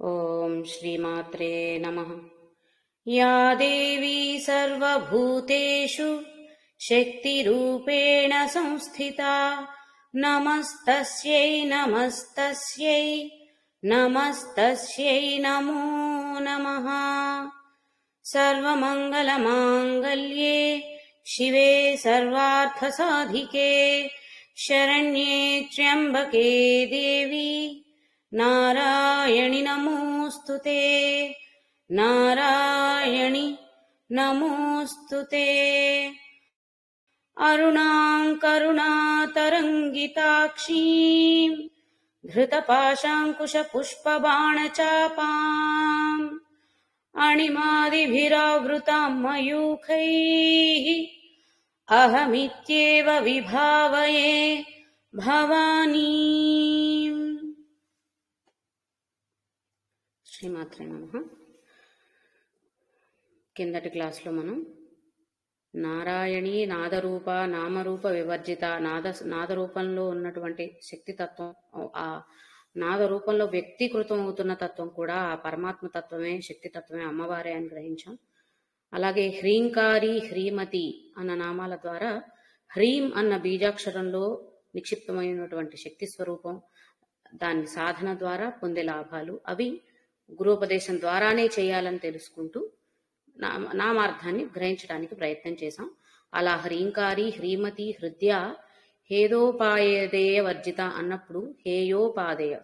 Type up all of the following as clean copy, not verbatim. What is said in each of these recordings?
ఓం శ్రీమాత్రే నమః. యా దేవీ సర్వభూతేషు శక్తిరూపేణ సంస్థితా నమస్తస్యై నమస్తస్యై నమస్తస్యై నమో నమః. సర్వమంగళమాంగళ్యే శివే సర్వార్థసాధికే శరణ్యే త్ర్యంబకే దేవి నారాయణి నమోస్తుతే నారాయణి నమోస్తుతే. అరుణాం కరుణాతరంగితాక్షీం ధృతపాశాంకుశపుష్పబాణచాపాం అణిమాదిభిరావృతాం మయూఖైః అహమిత్యేవ విభావయే భవానీం. శ్రీమాత్రే నమః. కిందటి క్లాస్లో మనం నారాయణి నాదరూప నామరూప వివర్జిత నాదరూపంలో ఉన్నటువంటి శక్తితత్వం, ఆ నాదరూపంలో వ్యక్తీకృతం అవుతున్న తత్వం కూడా ఆ పరమాత్మ తత్వమే, శక్తితత్వమే, అమ్మవారే అని గ్రహించాం. అలాగే హ్రీంకారి హ్రీమతి అన్న నామాల ద్వారా హ్రీం అన్న బీజాక్షరంలో నిక్షిప్తమైనటువంటి శక్తి స్వరూపం, దాని సాధన ద్వారా పొందే లాభాలు, అవి గురూపదేశం ద్వారానే చేయాలని తెలుసుకుంటూ నామార్థాన్ని గ్రహించడానికి ప్రయత్నం చేశాం. అలా హ్రీంకారి హ్రీమతి హృద్య హేదోపాదేయ వర్జిత అన్నప్పుడు హేయోపాదేయ,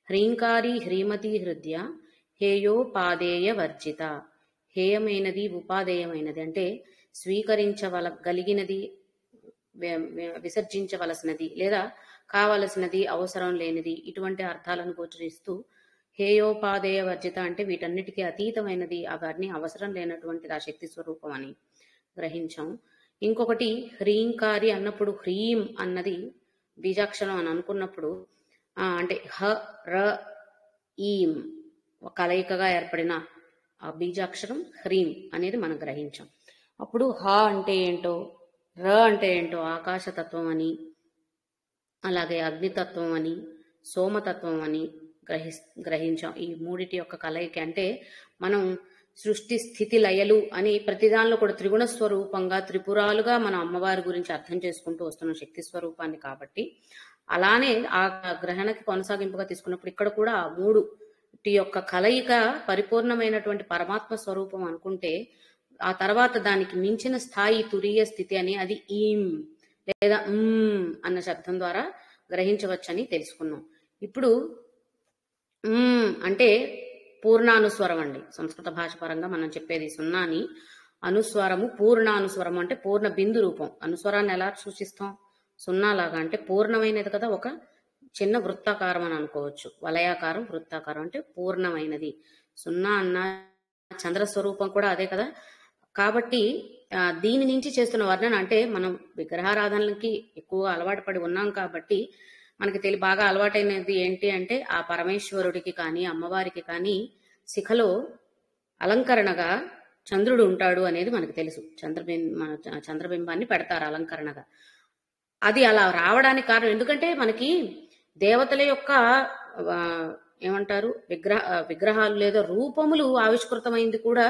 హ్రీంకారి హ్రీమతి హృద్య హేయోపాదేయ వర్జిత, హేయమైనది ఉపాదేయమైనది అంటే స్వీకరించగలిగినది, విసర్జించవలసినది లేదా కావలసినది, అవసరం లేనిది, ఇటువంటి అర్థాలను గోచరిస్తూ హేయోపాదేయ వర్జిత అంటే వీటన్నిటికీ అతీతమైనది, అవన్నీ అవసరం లేనటువంటిది ఆ శక్తి స్వరూపం అని గ్రహించాం. ఇంకొకటి హ్రీంకారి అన్నప్పుడు హ్రీం అన్నది బీజాక్షరం అని అనుకున్నప్పుడు అంటే హ ర ఈం కలయికగా ఏర్పడిన ఆ బీజాక్షరం హ్రీం అనేది మనం గ్రహించాం. అప్పుడు హ అంటే ఏంటో, ర అంటే ఏంటో ఆకాశతత్వం అని, అలాగే అగ్నితత్వం అని, సోమతత్వం అని గ్రహించాం. ఈ మూడిటి యొక్క కలయిక అంటే మనం సృష్టి స్థితి లయలు అని ప్రతిదానిలో కూడా త్రిగుణ స్వరూపంగా త్రిపురాలుగా మన అమ్మవారి గురించి అర్థం చేసుకుంటూ వస్తున్న శక్తి స్వరూపాన్ని కాబట్టి అలానే ఆ గ్రహణకి కొనసాగింపుగా తీసుకున్నప్పుడు ఇక్కడ కూడా ఆ మూడుటి యొక్క కలయిక పరిపూర్ణమైనటువంటి పరమాత్మ స్వరూపం అనుకుంటే ఆ తర్వాత దానికి మించిన స్థాయి తురీయ స్థితి అని, అది ఈం లేదా అన్న శబ్దం ద్వారా గ్రహించవచ్చని తెలుసుకున్నాం. ఇప్పుడు అంటే పూర్ణానుస్వరం అండి. సంస్కృత భాష పరంగా మనం చెప్పేది సున్నాని అనుస్వరము, పూర్ణానుస్వరం అంటే పూర్ణ బిందు రూపం. అనుస్వరాన్ని ఎలా సూచిస్తాం? సున్నాలాగా అంటే పూర్ణమైనది కదా, ఒక చిన్న వృత్తాకారం అని అనుకోవచ్చు. వలయాకారం, వృత్తాకారం అంటే పూర్ణమైనది. సున్నా అన్న చంద్రస్వరూపం కూడా అదే కదా. కాబట్టి దీని నుంచి చేస్తున్న వర్ణన అంటే మనం విగ్రహారాధనలకి ఎక్కువ అలవాటు పడి ఉన్నాం కాబట్టి మనకి బాగా అలవాటైనది ఏంటి అంటే ఆ పరమేశ్వరుడికి కానీ అమ్మవారికి కానీ శిఖలో అలంకరణగా చంద్రుడు ఉంటాడు అనేది మనకు తెలుసు. చంద్రబింబాన్ని పెడతారు అలంకరణగా. అది అలా రావడానికి కారణం ఎందుకంటే మనకి దేవతల యొక్క ఏమంటారు విగ్రహాలు లేదా రూపములు ఆవిష్కృతమైంది కూడా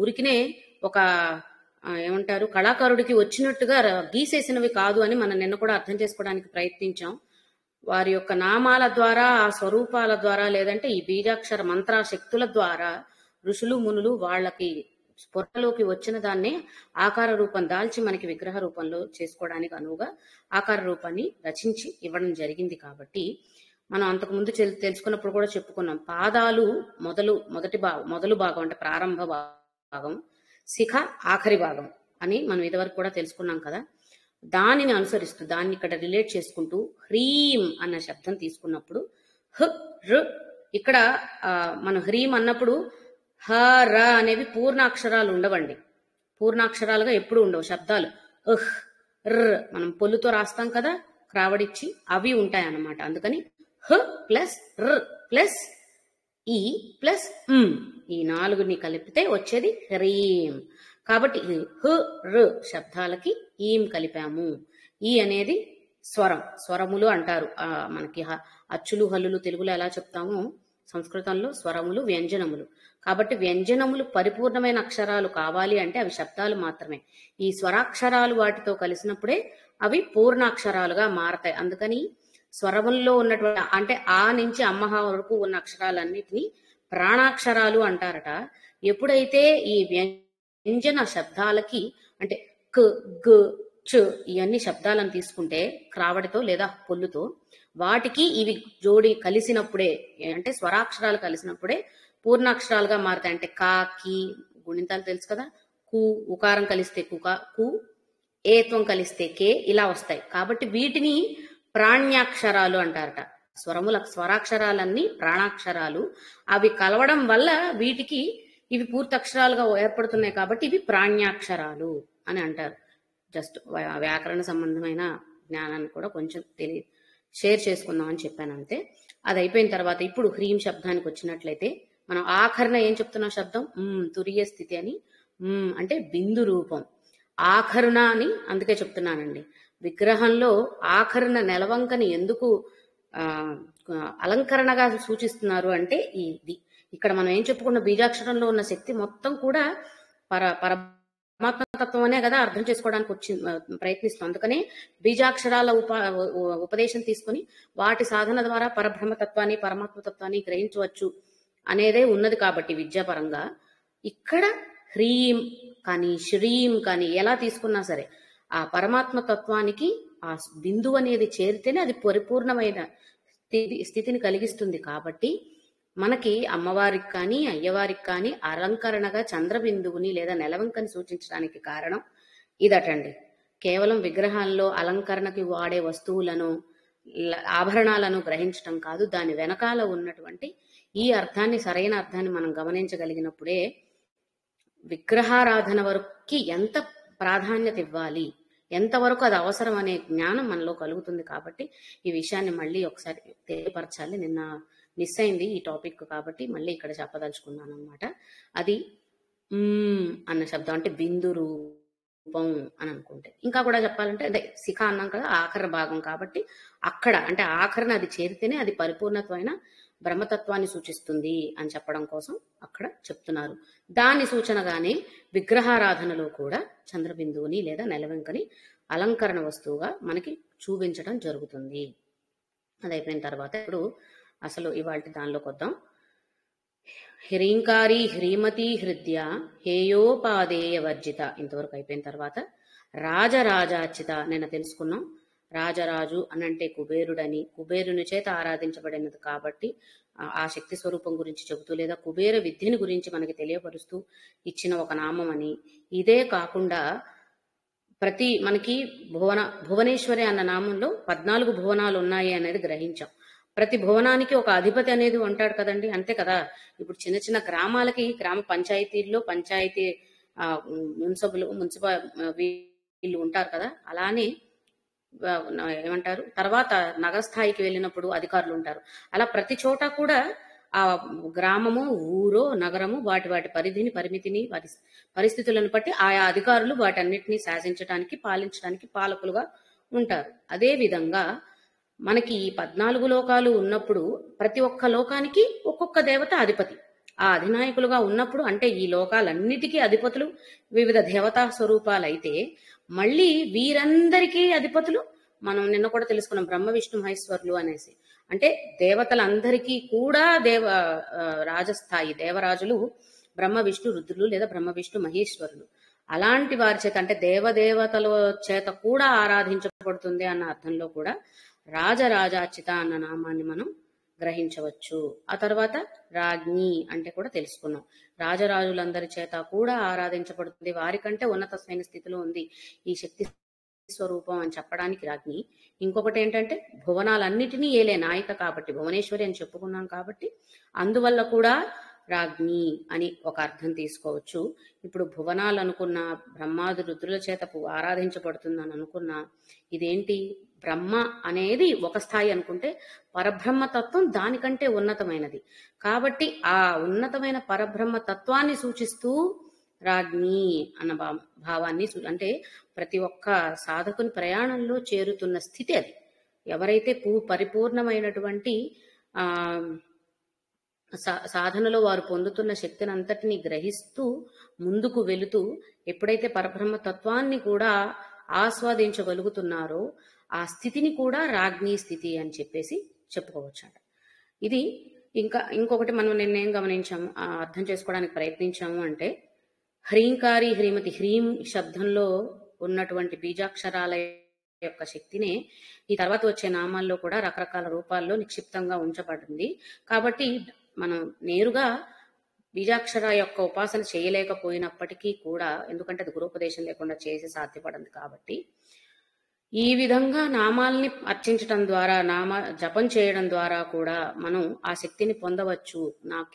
ఊరికినే ఒక ఏమంటారు కళాకారుడికి వచ్చినట్టుగా గీసేసినవి కాదు అని మనం నిన్న కూడా అర్థం చేసుకోవడానికి ప్రయత్నించాం. వారి యొక్క నామాల ద్వారా, ఆ స్వరూపాల ద్వారా, లేదంటే ఈ బీజాక్షర మంత్ర శక్తుల ద్వారా ఋషులు మునులు వాళ్ళకి స్ఫురణలోకి వచ్చిన దాన్నే ఆకార రూపం దాల్చి మనకి విగ్రహ రూపంలో చేసుకోవడానికి అనువుగా ఆకార రూపాన్ని రచించి ఇవ్వడం జరిగింది. కాబట్టి మనం అంతకుముందు తెలుసుకున్నప్పుడు కూడా చెప్పుకున్నాం, పాదాలు మొదలు భాగం అంటే ప్రారంభ భాగం, శిఖ ఆఖరి భాగం అని మనం ఇదివరకు కూడా తెలుసుకున్నాం కదా. దానిని అనుసరిస్తూ దాన్ని ఇక్కడ రిలేట్ చేసుకుంటూ హ్రీం అన్న శబ్దం తీసుకున్నప్పుడు ఇక్కడ మనం హ్రీం అన్నప్పుడు హ ర అనేవి పూర్ణాక్షరాలు ఉండవండి. పూర్ణాక్షరాలుగా ఎప్పుడు ఉండవు శబ్దాలు. మనం పొల్లుతో రాస్తాం కదా క్రావడిచ్చి, అవి ఉంటాయి అన్నమాట. అందుకని హ ప్లస్ ర్ ప్లస్ ఈ ప్లస్ ఈ నాలుగుని కలిపితే వచ్చేది హ్రీం. కాబట్టి హ ర శబ్దాలకి ఈం కలిపాము. ఈ అనేది స్వరములు అంటారు. మనకి అచ్చులు హల్లులు తెలుగులో ఎలా చెప్తామో సంస్కృతంలో స్వరములు వ్యంజనములు. కాబట్టి వ్యంజనములు పరిపూర్ణమైన అక్షరాలు కావాలి అంటే అవి శబ్దాలు మాత్రమే. ఈ స్వరాక్షరాలు వాటితో కలిసినప్పుడే అవి పూర్ణాక్షరాలుగా మారతాయి. అందుకని స్వరముల్లో ఉన్నటువంటి అంటే ఆ నుంచి అమ్మహ వరకు ఉన్న అక్షరాలన్నిటినీ ప్రాణాక్షరాలు అంటారట. ఎప్పుడైతే ఈ వ్యంజన శబ్దాలకి అంటే క్, గ్, చ్ ఇవన్నీ శబ్దాలను తీసుకుంటే క్రావడితో లేదా పొల్లుతో వాటికి ఇవి జోడి కలిసినప్పుడే అంటే స్వరాక్షరాలు కలిసినప్పుడే పూర్ణాక్షరాలుగా మారతాయి. అంటే కా, కి గుణింతాలు తెలుసు కదా, కు ఉకారం కలిస్తే కు, ఏత్వం కలిస్తే కే ఇలా వస్తాయి. కాబట్టి వీటిని ప్రాణ్యాక్షరాలు అంటారట. స్వరాక్షరాలన్నీ ప్రాణాక్షరాలు. అవి కలవడం వల్ల వీటికి ఇవి పూర్తి అక్షరాలుగా ఏర్పడుతున్నాయి కాబట్టి ఇవి ప్రాణ్యాక్షరాలు అని అంటారు. జస్ట్ వ్యాకరణ సంబంధమైన జ్ఞానాన్ని కూడా కొంచెం షేర్ చేసుకుందాం అని చెప్పాను అంతే. అది అయిపోయిన తర్వాత ఇప్పుడు హ్రీం శబ్దానికి వచ్చినట్లయితే మనం ఆఖరణ ఏం చెప్తున్నాం శబ్దం తురియ స్థితి అని. అంటే బిందు రూపం. ఆఖరుణ అని అందుకే చెప్తున్నానండి. విగ్రహంలో ఆఖరుణ నెలవంకని ఎందుకు అలంకరణగా సూచిస్తున్నారు అంటే ఇది ఇక్కడ మనం ఏం చెప్పుకున్న బీజాక్షరంలో ఉన్న శక్తి మొత్తం కూడా పరమాత్మతత్వం అనే కదా అర్థం చేసుకోవడానికి ప్రయత్నిస్తాం. అందుకనే బీజాక్షరాల ఉపదేశం తీసుకుని వాటి సాధన ద్వారా పరబ్రహ్మతత్వాన్ని పరమాత్మతత్వాన్ని గ్రహించవచ్చు అనేదే ఉన్నది. కాబట్టి విద్యాపరంగా ఇక్కడ హ్రీం కానీ శ్రీం కానీ ఎలా తీసుకున్నా సరే ఆ పరమాత్మ తత్వానికి ఆ బిందువు అనేది చేరితేనే అది పరిపూర్ణమైన స్థితిని కలిగిస్తుంది. కాబట్టి మనకి అమ్మవారికి కానీ అయ్యవారికి కానీ అలంకరణగా చంద్రబిందువుని లేదా నెలవంకని సూచించడానికి కారణం ఇదటండి. కేవలం విగ్రహాల్లో అలంకరణకి వాడే వస్తువులను ఆభరణాలను గ్రహించటం కాదు, దాని వెనకాల ఉన్నటువంటి ఈ అర్థాన్ని సరైన అర్థాన్ని మనం గమనించగలిగినప్పుడే విగ్రహారాధన వరకు ఎంత ప్రాధాన్యత ఇవ్వాలి, ఎంతవరకు అది అవసరం అనే జ్ఞానం మనలో కలుగుతుంది. కాబట్టి ఈ విషయాన్ని మళ్ళీ ఒకసారి తెలియపరచాలి. నిన్న మిస్ అయింది ఈ టాపిక్ కాబట్టి మళ్ళీ ఇక్కడ చెప్పదలుచుకున్నాను అనమాట. అది అన్న శబ్దం అంటే బిందు రూపం అని అనుకుంటే. ఇంకా కూడా చెప్పాలంటే అదే శిఖ అన్నాం కదా ఆఖరి భాగం కాబట్టి అక్కడ అంటే ఆఖరణ అది చేరితేనే అది పరిపూర్ణత్వమైన బ్రహ్మతత్వాన్ని సూచిస్తుంది అని చెప్పడం కోసం అక్కడ చెప్తున్నారు. దాని సూచనగానే విగ్రహారాధనలో కూడా చంద్రబిందువుని లేదా నెలవెంకని అలంకరణ వస్తువుగా మనకి చూపించడం జరుగుతుంది. అది అయిపోయిన తర్వాత ఇప్పుడు అసలు ఇవాళ దానిలోకి వద్దాం. హ్రీంకారి హ్రీమతి హృద్య హేయోపాదేయ వర్జిత ఇంతవరకు అయిపోయిన తర్వాత రాజరాజార్చిత నిన్న తెలుసుకున్నాం. రాజరాజు అనంటే కుబేరుడని, కుబేరుని చేత ఆరాధించబడినది కాబట్టి ఆ శక్తి స్వరూపం గురించి చెబుతూ లేదా కుబేర విద్యని గురించి మనకి తెలియపరుస్తూ ఇచ్చిన ఒక నామం అని. ఇదే కాకుండా మనకి భువనేశ్వరి అన్న నామంలో 14 భువనాలు ఉన్నాయి అనేది గ్రహించాం. ప్రతి భువనానికి ఒక అధిపతి అనేది ఉంటాడు కదండి, అంతే కదా. ఇప్పుడు చిన్న చిన్న గ్రామాలకి గ్రామ పంచాయతీల్లో పంచాయతీ మున్సిపల్ వీళ్ళు ఉంటారు కదా, అలానే ఏమంటారు తర్వాత నగర స్థాయికి వెళ్ళినప్పుడు అధికారులు ఉంటారు. అలా ప్రతి చోట కూడా ఆ గ్రామము ఊరో నగరము వాటి పరిధిని పరిమితిని వాటి పరిస్థితులను బట్టి ఆయా అధికారులు వాటన్నిటిని శాసించడానికి పాలించడానికి పాలకులుగా ఉంటారు. అదే విధంగా మనకి ఈ 14 లోకాలు ఉన్నప్పుడు ప్రతి ఒక్క లోకానికి ఒక్కొక్క దేవత అధిపతి. ఆ అధినాయకులుగా ఉన్నప్పుడు అంటే ఈ లోకాలన్నిటికీ అధిపతులు వివిధ దేవతా స్వరూపాలైతే మళ్ళీ వీరందరికీ అధిపతులు మనం నిన్న కూడా తెలుసుకున్నాం బ్రహ్మ విష్ణు మహేశ్వరులు అనేసి. అంటే దేవతలందరికీ కూడా రాజస్థాయి దేవరాజులు బ్రహ్మ విష్ణు రుద్రులు లేదా బ్రహ్మ విష్ణు మహేశ్వరులు. అలాంటి వారి చేత అంటే దేవదేవతల చేత కూడా ఆరాధించబడుతుంది అన్న అర్థంలో కూడా రాజరాజార్చిత అన్న నామాన్ని మనం గ్రహించవచ్చు. ఆ తర్వాత రాజ్ఞి అంటే కూడా తెలుసుకున్నాం. రాజరాజులందరి చేత కూడా ఆరాధించబడుతుంది, వారికంటే ఉన్నతమైన స్థితిలో ఉంది ఈ శక్తి స్వరూపం అని చెప్పడానికి రాజ్ఞి. ఇంకొకటి ఏంటంటే భువనాలన్నిటినీ ఏలే నాయిక కాబట్టి భువనేశ్వరి అని చెప్పుకున్నాం కాబట్టి అందువల్ల కూడా రాజ్ఞి అని ఒక అర్థం తీసుకోవచ్చు. ఇప్పుడు భువనాలు అనుకున్న బ్రహ్మాది రుద్రుల చేత ఆరాధించబడుతుందని అనుకున్న ఇదేంటి బ్రహ్మ అనేది ఒక స్థాయి అనుకుంటే పరబ్రహ్మ తత్వం దానికంటే ఉన్నతమైనది కాబట్టి ఆ ఉన్నతమైన పరబ్రహ్మ తత్వాన్ని సూచిస్తూ రాజ్ఞి అన్న భావాన్ని అంటే ప్రతి ఒక్క సాధకుని ప్రయాణంలో చేరుతున్న స్థితి అది. ఎవరైతే పరిపూర్ణమైనటువంటి సాధనలో వారు పొందుతున్న శక్తిని అంతటిని గ్రహిస్తూ ముందుకు వెళుతూ ఎప్పుడైతే పరబ్రహ్మ తత్వాన్ని కూడా ఆస్వాదించగలుగుతున్నారో ఆ స్థితిని కూడా రాజ్ఞీ స్థితి అని చెప్పేసి చెప్పుకోవచ్చట. ఇది ఇంకొకటి మనం నిన్నేం గమనించాము, అర్థం చేసుకోవడానికి ప్రయత్నించాము అంటే, హ్రీంకారి హ్రీమతి హ్రీం శబ్దంలో ఉన్నటువంటి బీజాక్షరాల యొక్క శక్తినే ఈ తర్వాత వచ్చే నామాల్లో కూడా రకరకాల రూపాల్లో నిక్షిప్తంగా ఉంచబడింది. కాబట్టి మనం నేరుగా బీజాక్షర యొక్క ఉపాసన చేయలేకపోయినప్పటికీ కూడా, ఎందుకంటే అది గురుపదేశం లేకుండా చేసి సాధ్యపడింది కాబట్టి, ఈ విధంగా నామాల్ని అర్చించటం ద్వారా, జపం చేయడం ద్వారా కూడా మనం ఆ శక్తిని పొందవచ్చు.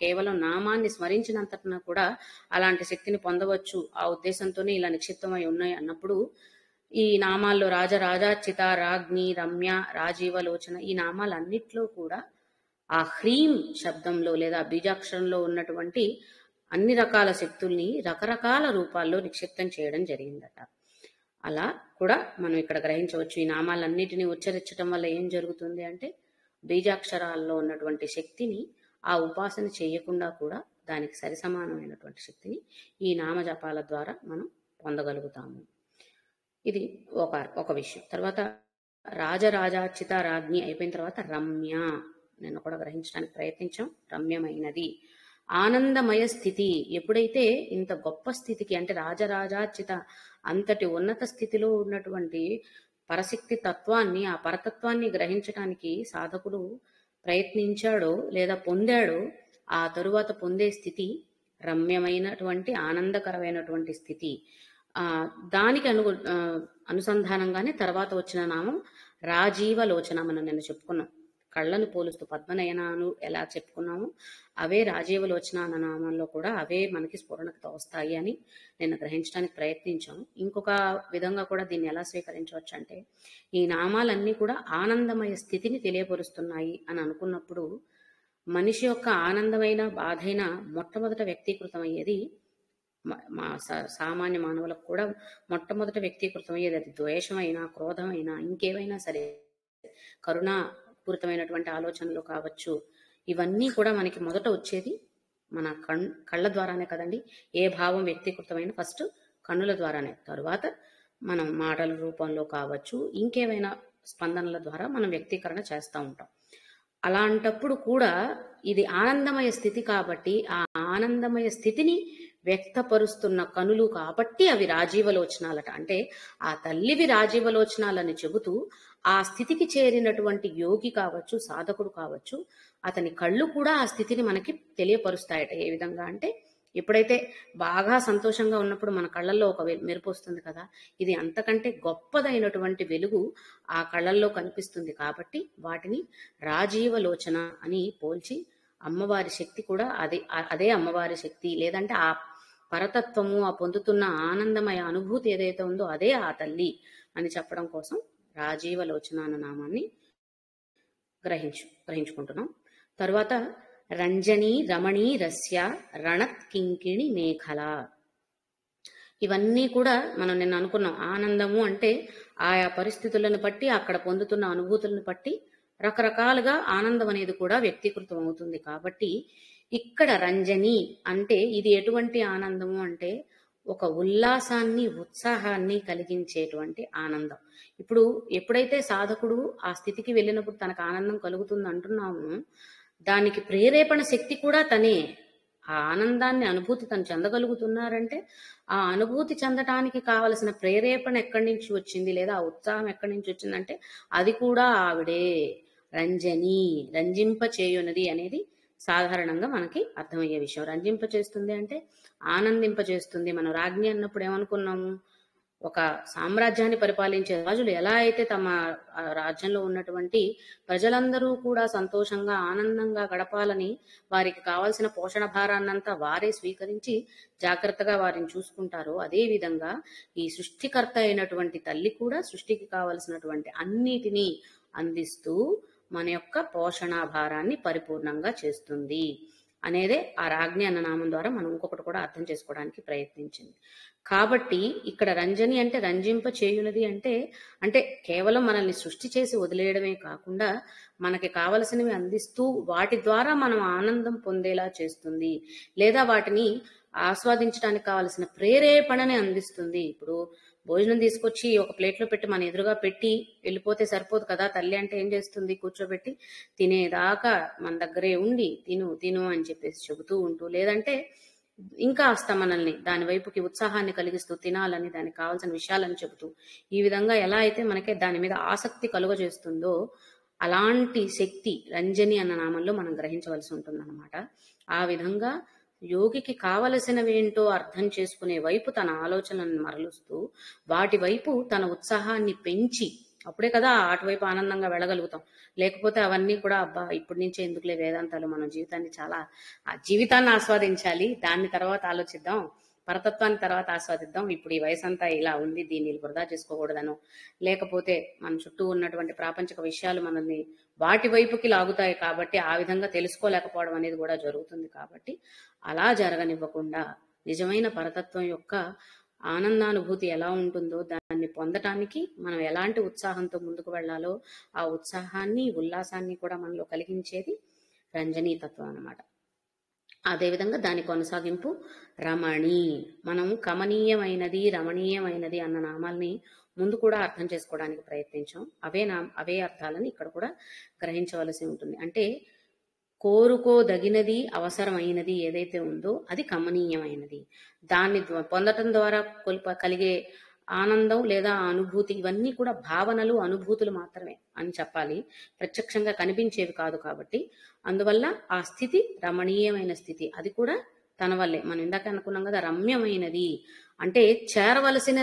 కేవలం నామాన్ని స్మరించినంతటిన కూడా అలాంటి శక్తిని పొందవచ్చు. ఆ ఉద్దేశంతోనే ఇలా నిక్షిప్తమై ఉన్నాయి అన్నప్పుడు, ఈ నామాల్లో రాజరాజాచిత, రాజ్ఞి, రమ్య, రాజీవలోచన ఈ నామాలన్నిట్లో కూడా ఆ హ్రీం శబ్దంలో లేదా బీజాక్షరంలో ఉన్నటువంటి అన్ని రకాల శక్తుల్ని రకరకాల రూపాల్లో నిక్షిప్తం చేయడం జరిగిందట. అలా కూడా మనం ఇక్కడ గ్రహించవచ్చు. ఈ నామాలన్నిటినీ ఉచ్చరించడం వల్ల ఏం జరుగుతుంది అంటే, బీజాక్షరాల్లో ఉన్నటువంటి శక్తిని ఆ ఉపాసన చేయకుండా కూడా దానికి సరిసమానమైనటువంటి శక్తిని ఈ నామజపాల ద్వారా మనం పొందగలుగుతాము. ఇది ఒక విషయం. తర్వాత రాజరాజాచిత, రాజ్ఞి అయిపోయిన తర్వాత రమ్య, నేను కూడా గ్రహించడానికి ప్రయత్నించాం. రమ్యమైనది, ఆనందమయ స్థితి. ఎప్పుడైతే ఇంత గొప్ప స్థితికి అంటే రాజరాజాచిత అంతటి ఉన్నత స్థితిలో ఉన్నటువంటి పరశక్తి తత్వాన్ని, ఆ పరతత్వాన్ని గ్రహించడానికి సాధకుడు ప్రయత్నించాడో లేదా పొందాడో, ఆ తరువాత పొందే స్థితి రమ్యమైనటువంటి ఆనందకరమైనటువంటి స్థితి. దానికి అనుసంధానంగానే తర్వాత వచ్చిన నామం రాజీవలోచన. మనం నిన్న చెప్పుకున్నాం, కళ్ళను పోలుస్తూ పద్మనయనాలు ఎలా చెప్పుకున్నామో అవే రాజీవలోచన అన్న నామంలో కూడా అవే మనకి స్ఫురణకు వస్తాయి అని నేను గ్రహించడానికి ప్రయత్నించాం. ఇంకొక విధంగా కూడా దీన్ని ఎలా స్వీకరించవచ్చు అంటే, ఈ నామాలన్నీ కూడా ఆనందమయ స్థితిని తెలియపరుస్తున్నాయి అని అనుకున్నప్పుడు, మనిషి యొక్క ఆనందమైన బాధైన మొట్టమొదట వ్యక్తీకృతమయ్యేది సామాన్య మానవులకు కూడా మొట్టమొదట వ్యక్తీకృతమయ్యేది అది ద్వేషమైనా, క్రోధమైనా, ఇంకేమైనా సరే, కరుణాపూరితమైనటువంటి ఆలోచనలు కావచ్చు, ఇవన్నీ కూడా మనకి మొదట వచ్చేది మన కళ్ళ ద్వారానే కదండి. ఏ భావం వ్యక్తీకృతమైన ఫస్ట్ కన్నుల ద్వారానే, తరువాత మనం మాటల రూపంలో కావచ్చు, ఇంకేమైనా స్పందనల ద్వారా మనం వ్యక్తీకరణ చేస్తూ ఉంటాం. అలాంటప్పుడు కూడా ఇది ఆనందమయ స్థితి కాబట్టి, ఆ ఆనందమయ స్థితిని వ్యక్తపరుస్తున్న కనులు కాబట్టి అవి రాజీవలోచనాలట. అంటే ఆ తల్లివి రాజీవలోచనాలని చెబుతూ ఆ స్థితికి చేరినటువంటి యోగి కావచ్చు, సాధకుడు కావచ్చు, అతని కళ్ళు కూడా ఆ స్థితిని మనకి తెలియపరుస్తాయట. ఏ విధంగా అంటే, ఎప్పుడైతే బాగా సంతోషంగా ఉన్నప్పుడు మన కళ్ళల్లో ఒక మెరుపు వస్తుంది కదా, ఇది అంతకంటే గొప్పదైనటువంటి వెలుగు ఆ కళ్ళల్లో కనిపిస్తుంది కాబట్టి వాటిని రాజీవలోచన అని పోల్చి, అమ్మవారి శక్తి కూడా అదే అమ్మవారి శక్తి, లేదంటే ఆ పరతత్వము, ఆ పొందుతున్న ఆనందమయ అనుభూతి ఏదైతే ఉందో అదే ఆ తల్లి అని చెప్పడం కోసం రాజీవలోచన అన్న నామాన్ని గ్రహించుకుంటున్నాం. తర్వాత రంజని, రమణి, రస్య, రణత్, కింకిణి, మేఖల. ఇవన్నీ కూడా మనం నిన్న అనుకున్నాం. ఆనందము అంటే ఆయా పరిస్థితులను బట్టి, అక్కడ పొందుతున్న అనుభూతులను బట్టి రకరకాలుగా ఆనందం అనేది కూడా వ్యక్తీకృతం అవుతుంది. కాబట్టి ఇక్కడ రంజని అంటే ఇది ఎటువంటి ఆనందము అంటే, ఒక ఉల్లాసాన్ని, ఉత్సాహాన్ని కలిగించేటువంటి ఆనందం. ఇప్పుడు ఎప్పుడైతే సాధకుడు ఆ స్థితికి వెళ్ళినప్పుడు తనకు ఆనందం కలుగుతుంది అంటున్నాము, దానికి ప్రేరేపణ శక్తి కూడా తనే. ఆ ఆనందాన్ని అనుభూతి తను చెందగలుగుతున్నారంటే, ఆ అనుభూతి చెందటానికి కావలసిన ప్రేరేపణ ఎక్కడి నుంచి వచ్చింది, లేదా ఆ ఉత్సాహం ఎక్కడి నుంచి వచ్చిందంటే అది కూడా ఆవిడే. రంజని, రంజింప చేయునది అనేది సాధారణంగా మనకి అర్థమయ్యే విషయం. రంజింప చేస్తుంది అంటే ఆనందింప చేస్తుంది. మనం రాజ్ఞి అన్నప్పుడు ఏమనుకున్నాము, ఒక సామ్రాజ్యాన్ని పరిపాలించే రాజులు ఎలా అయితే తమ రాజ్యంలో ఉన్నటువంటి ప్రజలందరూ కూడా సంతోషంగా, ఆనందంగా గడపాలని వారికి కావాల్సిన పోషణ భారాన్నంతా వారే స్వీకరించి జాగ్రత్తగా వారిని చూసుకుంటారో, అదే విధంగా ఈ సృష్టికర్త అయినటువంటి తల్లి కూడా సృష్టికి కావలసినటువంటి అన్నిటినీ అందిస్తూ మన యొక్క పోషణ భారాన్ని పరిపూర్ణంగా చేస్తుంది. అనేదే ఆ రాజ్ఞి అన్న నామం ద్వారా మనం ఇంకొకటి కూడా అర్థం చేసుకోవడానికి ప్రయత్నించింది. కాబట్టి ఇక్కడ రంజని అంటే రంజింప చేయునది అంటే అంటే కేవలం మనల్ని సృష్టి చేసి వదిలేయడమే కాకుండా మనకి కావలసినవి అందిస్తూ వాటి ద్వారా మనం ఆనందం పొందేలా చేస్తుంది, లేదా వాటిని ఆస్వాదించడానికి కావలసిన ప్రేరేపణని అందిస్తుంది. ఇప్పుడు భోజనం తీసుకొచ్చి ఒక ప్లేట్లో పెట్టి మన ఎదురుగా పెట్టి వెళ్ళిపోతే సరిపోదు కదా. తల్లి అంటే ఏం చేస్తుంది, కూర్చోబెట్టి తినేదాకా మన దగ్గరే ఉండి తిను తిను అని చెప్పేసి చెబుతూ ఉంటూ, లేదంటే ఇంకా మనల్ని దాని వైపుకి ఉత్సాహాన్ని కలిగిస్తూ తినాలని దానికి కావాల్సిన విషయాలని చెబుతూ, ఈ విధంగా ఎలా అయితే మనకే దాని మీద ఆసక్తి కలుగజేస్తుందో అలాంటి శక్తి రంజని అన్న నామంలో మనం గ్రహించవలసి ఉంటుందన్నమాట. ఆ విధంగా యోగికి కావలసినవేంటో అర్థం చేసుకునే వైపు తన ఆలోచనలను మరలుస్తూ వాటి వైపు తన ఉత్సాహాన్ని పెంచి, అప్పుడే కదా అటువైపు ఆనందంగా వెళ్ళగలుగుతాం. లేకపోతే అవన్నీ కూడా అబ్బా ఇప్పటి నుంచే ఎందుకులే వేదాంతాలు, మనం జీవితాన్ని ఆస్వాదించాలి, దాన్ని తర్వాత ఆలోచిద్దాం, పరతత్వాన్ని తర్వాత ఆస్వాదిద్దాం, ఇప్పుడు ఈ వయసంతా ఇలా ఉంది దీన్ని వృధా చేసుకోకూడదను, లేకపోతే మన చుట్టూ ఉన్నటువంటి ప్రాపంచిక విషయాలు మనల్ని వాటి వైపుకి లాగుతాయి కాబట్టి ఆ విధంగా తెలుసుకోలేకపోవడం అనేది కూడా జరుగుతుంది. కాబట్టి అలా జరగనివ్వకుండా నిజమైన పరతత్వం యొక్క ఆనందానుభూతి ఎలా ఉంటుందో దాన్ని పొందటానికి మనం ఎలాంటి ఉత్సాహంతో ముందుకు వెళ్లాలో ఆ ఉత్సాహాన్ని ఉల్లాసాన్ని కూడా మనలో కలిగించేది రంజనీ తత్వం అన్నమాట. అదేవిధంగా దాని కొనసాగింపు రమణి. మనం కమనీయమైనది రమణీయమైనది అన్న నామాల్ని ముందు కూడా అర్థం చేసుకోవడానికి ప్రయత్నించాం. అవే అర్థాలను ఇక్కడ కూడా గ్రహించవలసి ఉంటుంది. అంటే కోరుకోదగినది అవసరమైనది ఏదైతే ఉందో అది కమనీయమైనది, దాన్ని పొందటం ద్వారా కలిగే ఆనందం లేదా అనుభూతి ఇవన్నీ కూడా భావనలు అనుభూతులు మాత్రమే అని చెప్పాలి, ప్రత్యక్షంగా కనిపించేవి కాదు. కాబట్టి అందువల్ల ఆ స్థితి రమణీయమైన స్థితి, అది కూడా తన వల్లే. మనం ఇందాక అనుకున్నాం కదా, రమ్యమైనది అంటే చేరవలసిన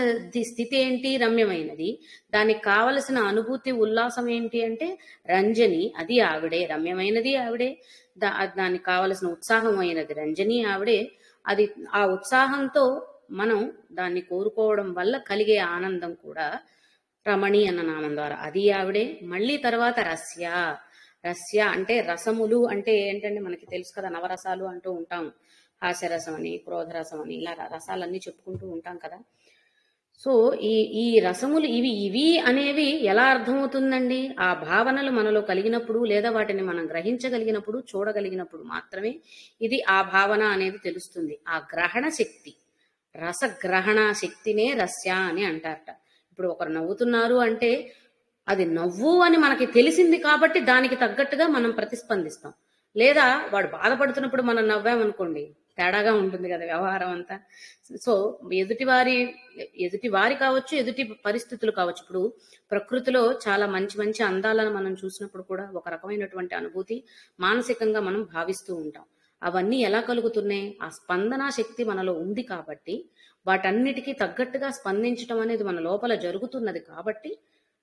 స్థితి ఏంటి, రమ్యమైనది. దానికి కావలసిన అనుభూతి ఉల్లాసం ఏంటి అంటే రంజని, అది ఆవిడే. రమ్యమైనది ఆవిడే, దానికి కావలసిన ఉత్సాహమైనది రంజని ఆవిడే. అది ఆ ఉత్సాహంతో మనం దాన్ని కోరుకోవడం వల్ల కలిగే ఆనందం కూడా రమణి అన్న నామం ద్వారా అది ఆవిడే. మళ్ళీ తర్వాత రస్య అంటే రసములు అంటే ఏంటంటే మనకి తెలుసు కదా, నవరసాలు అంటూ ఉంటాం, హాస్యరసం అని క్రోధరసం అని ఇలా రసాలన్నీ చెప్పుకుంటూ ఉంటాం కదా. సో ఈ రసములు ఇవి అనేవి ఎలా అర్థమవుతుందండి, ఆ భావనలు మనలో కలిగినప్పుడు లేదా వాటిని మనం గ్రహించగలిగినప్పుడు చూడగలిగినప్పుడు మాత్రమే ఇది ఆ భావన అనేది తెలుస్తుంది. ఆ గ్రహణ శక్తి, రసగ్రహణ శక్తినే రస్య అని అంటారట. ఇప్పుడు ఒకరు నవ్వుతున్నారు అంటే అది నవ్వు అని మనకి తెలిసింది కాబట్టి దానికి తగ్గట్టుగా మనం ప్రతిస్పందిస్తాం. లేదా వాడు బాధపడుతున్నప్పుడు మనం నవ్వామనుకోండి, తేడాగా ఉంటుంది కదా వ్యవహారం అంతా. సో ఎదుటి వారి కావచ్చు, ఎదుటి పరిస్థితులు కావచ్చు. ఇప్పుడు ప్రకృతిలో చాలా మంచి మంచి అందాలను మనం చూసినప్పుడు కూడా ఒక రకమైనటువంటి అనుభూతి మానసికంగా మనం భావిస్తూ ఉంటాం. అవన్నీ ఎలా కలుగుతున్నాయి, ఆ స్పందనా శక్తి మనలో ఉంది కాబట్టి, వాటన్నిటికీ తగ్గట్టుగా స్పందించడం అనేది మన లోపల జరుగుతున్నది కాబట్టి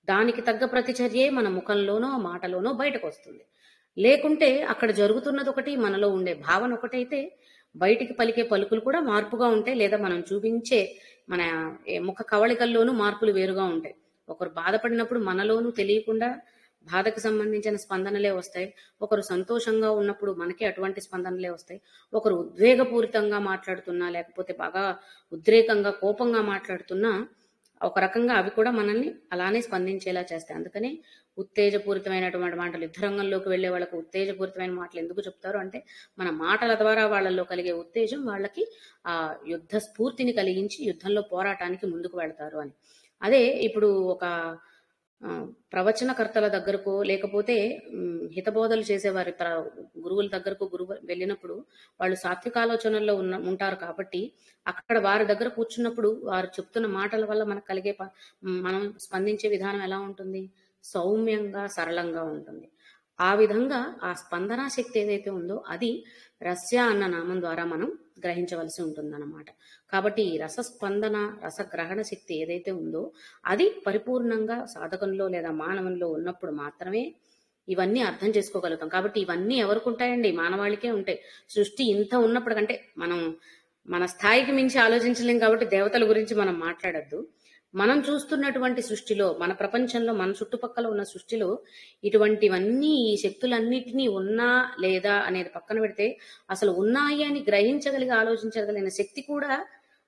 దానికి తగ్గ ప్రతిచర్యే మన ముఖంలోనో మాటలోనో బయటకు వస్తుంది. లేకుంటే అక్కడ జరుగుతున్నది ఒకటి, మనలో ఉండే భావన ఒకటైతే బయటికి పలికే పలుకులు కూడా మార్పుగా ఉంటాయి, లేదా మనం చూపించే మన ముఖ కవళికల్లోనూ మార్పులు వేరుగా ఉంటాయి. ఒకరు బాధపడినప్పుడు మనలోనూ తెలియకుండా బాధకు సంబంధించిన స్పందనలే వస్తాయి, ఒకరు సంతోషంగా ఉన్నప్పుడు మనకి అటువంటి స్పందనలే వస్తాయి, ఒకరు ఉద్వేగపూరితంగా మాట్లాడుతున్నా లేకపోతే బాగా ఉద్రేకంగా కోపంగా మాట్లాడుతున్నా ఒక రకంగా అవి కూడా మనల్ని అలానే స్పందించేలా చేస్తాయి. అందుకనే ఉత్తేజపూరితమైనటువంటి మాటలు, యుద్ధరంగంలోకి వెళ్లే వాళ్ళకు ఉత్తేజపూరితమైన మాటలు ఎందుకు చెప్తారు అంటే మన మాటల ద్వారా వాళ్ళల్లో కలిగే ఉత్తేజం వాళ్ళకి ఆ యుద్ధ స్ఫూర్తిని కలిగించి యుద్ధంలో పోరాటానికి ముందుకు వెళ్తారు అని. అదే ఇప్పుడు ఒక ప్రవచనకర్తల దగ్గరకు లేకపోతే హితబోధలు చేసేవారి గురువుల దగ్గరకు వెళ్ళినప్పుడు వాళ్ళు సాత్వికాలోచనల్లో ఉంటారు కాబట్టి అక్కడ వారి దగ్గర కూర్చున్నప్పుడు వారు చెప్తున్న మాటల వల్ల మనకు కలిగే మనం స్పందించే విధానం ఎలా ఉంటుంది, సౌమ్యంగా సరళంగా ఉంటుంది. ఆ విధంగా ఆ స్పందనా శక్తి ఏదైతే ఉందో అది రస్య అన్న నామం ద్వారా మనం గ్రహించవలసి ఉంటుందన్నమాట. కాబట్టి ఈ రసస్పందన రసగ్రహణ శక్తి ఏదైతే ఉందో అది పరిపూర్ణంగా సాధకంలో లేదా మానవంలో ఉన్నప్పుడు మాత్రమే ఇవన్నీ అర్థం చేసుకోగలుగుతాం. కాబట్టి ఇవన్నీ ఎవరికి ఉంటాయండి, మానవాళికే ఉంటాయి. సృష్టి ఇంత ఉన్నప్పుడు, కంటే మనం మన స్థాయికి మించి ఆలోచించలేం కాబట్టి దేవతల గురించి మనం మాట్లాడద్దు. మనం చూస్తున్నటువంటి సృష్టిలో, మన ప్రపంచంలో, మన చుట్టుపక్కల ఉన్న సృష్టిలో ఇటువంటివన్నీ ఈ శక్తులన్నిటినీ ఉన్నా లేదా అనేది పక్కన పెడితే అసలు ఉన్నాయి అని గ్రహించగలిగి ఆలోచించగలిగిన శక్తి కూడా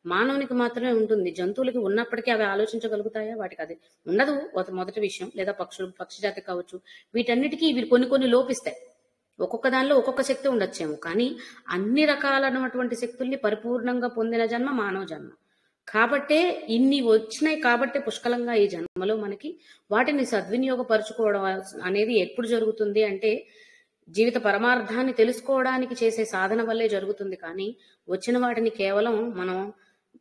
మానవునికి మాత్రమే ఉంటుంది. జంతువులకి ఉన్నప్పటికీ అవి ఆలోచించగలుగుతాయా? వాటికి అది ఉండదు. మొదటి విషయం. లేదా పక్షి జాతి కావచ్చు, వీటన్నిటికీ ఇవి కొన్ని కొన్ని లోపిస్తాయి. ఒక్కొక్క దానిలో ఒక్కొక్క శక్తి ఉండొచ్చేమో, కానీ అన్ని రకాలైనటువంటి శక్తుల్ని పరిపూర్ణంగా పొందిన జన్మ మానవ జన్మ. కాబట్టే ఇన్ని వచ్చినాయి, కాబట్టే పుష్కలంగా ఈ జన్మలో మనకి వాటిని సద్వినియోగపరుచుకోవడం అనేది ఎప్పుడు జరుగుతుంది అంటే జీవిత పరమార్థాన్ని తెలుసుకోవడానికి చేసే సాధన వల్లే జరుగుతుంది. కానీ వచ్చిన వాటిని కేవలం మనం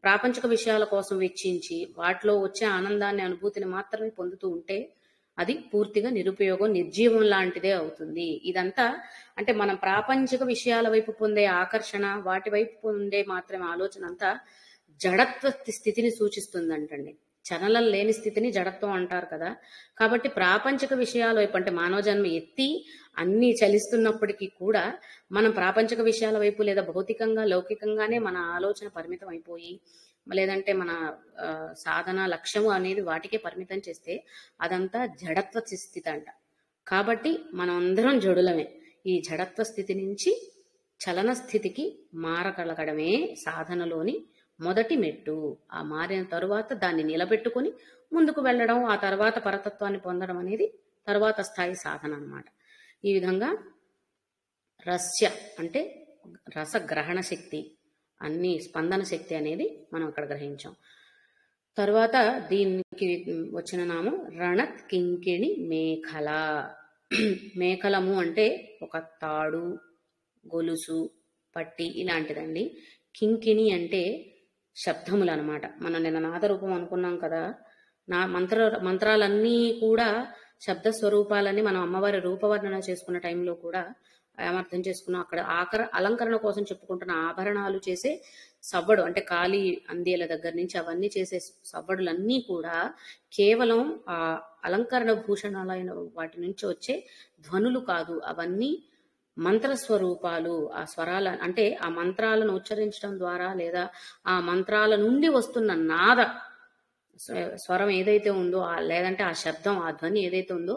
ప్రాపంచిక విషయాల కోసం వెచ్చించి వాటిలో వచ్చే ఆనందాన్ని, అనుభూతిని మాత్రమే పొందుతూ ఉంటే అది పూర్తిగా నిరుపయోగం, నిర్జీవం లాంటిదే అవుతుంది. ఇదంతా అంటే మనం ప్రాపంచిక విషయాల వైపు పొందే ఆకర్షణ, వాటి వైపు పొందే మాత్రమే ఆలోచన అంతా జడత్వ స్థితిని సూచిస్తుందంటండి. చలనం లేని స్థితిని జడత్వం అంటారు కదా. కాబట్టి ప్రాపంచిక విషయాల వైపు అంటే మానవ జన్మ ఎత్తి అన్ని చలిస్తున్నప్పటికీ కూడా మనం ప్రాపంచిక విషయాల వైపు లేదా భౌతికంగా లౌకికంగానే మన ఆలోచన పరిమితం అయిపోయి, లేదంటే మన సాధన లక్ష్యము అనేది వాటికే పరిమితం చేస్తే అదంతా జడత్వ స్థితి అంట. కాబట్టి మనం అందరం జడులమే. ఈ జడత్వ స్థితి నుంచి చలన స్థితికి మారగలగడమే సాధనలోని మొదటి మెట్టు. ఆ మారిన తరువాత దాన్ని నిలబెట్టుకొని ముందుకు వెళ్ళడం, ఆ తర్వాత పరతత్వాన్ని పొందడం అనేది తరువాత స్థాయి సాధన అన్నమాట. ఈ విధంగా రస్య అంటే రసగ్రహణ శక్తి, అన్ని స్పందన శక్తి అనేది మనం అక్కడ గ్రహించాం. తర్వాత దీనికి వచ్చిన నామం రణత్ కింకిణి మేఖల. మేఖలము అంటే ఒక తాడు, గొలుసు, పట్టి ఇలాంటిదండి. కింకిణి అంటే శబ్దములు అనమాట. మనం నిన్న నాదరూపం అనుకున్నాం కదా. మంత్రాలన్నీ కూడా శబ్ద స్వరూపాలని మనం అమ్మవారి రూపవర్ణన చేసుకున్న టైంలో కూడా అర్థం చేసుకున్నాం. అక్కడ అలంకరణ కోసం చెప్పుకుంటున్న ఆభరణాలు చేసే సవ్వడు అంటే కాళీ అందేల దగ్గర నుంచి అవన్నీ చేసే సవ్వడులన్నీ కూడా కేవలం ఆ అలంకరణ భూషణాలైన వాటి నుంచి వచ్చే ధ్వనులు కాదు, అవన్నీ మంత్రస్వరూపాలు. ఆ స్వరాల అంటే ఆ మంత్రాలను ఉచ్చరించడం ద్వారా లేదా ఆ మంత్రాల నుండి వస్తున్న నాద స్వరం ఏదైతే ఉందో, లేదంటే ఆ శబ్దం, ఆ ధ్వని ఏదైతే ఉందో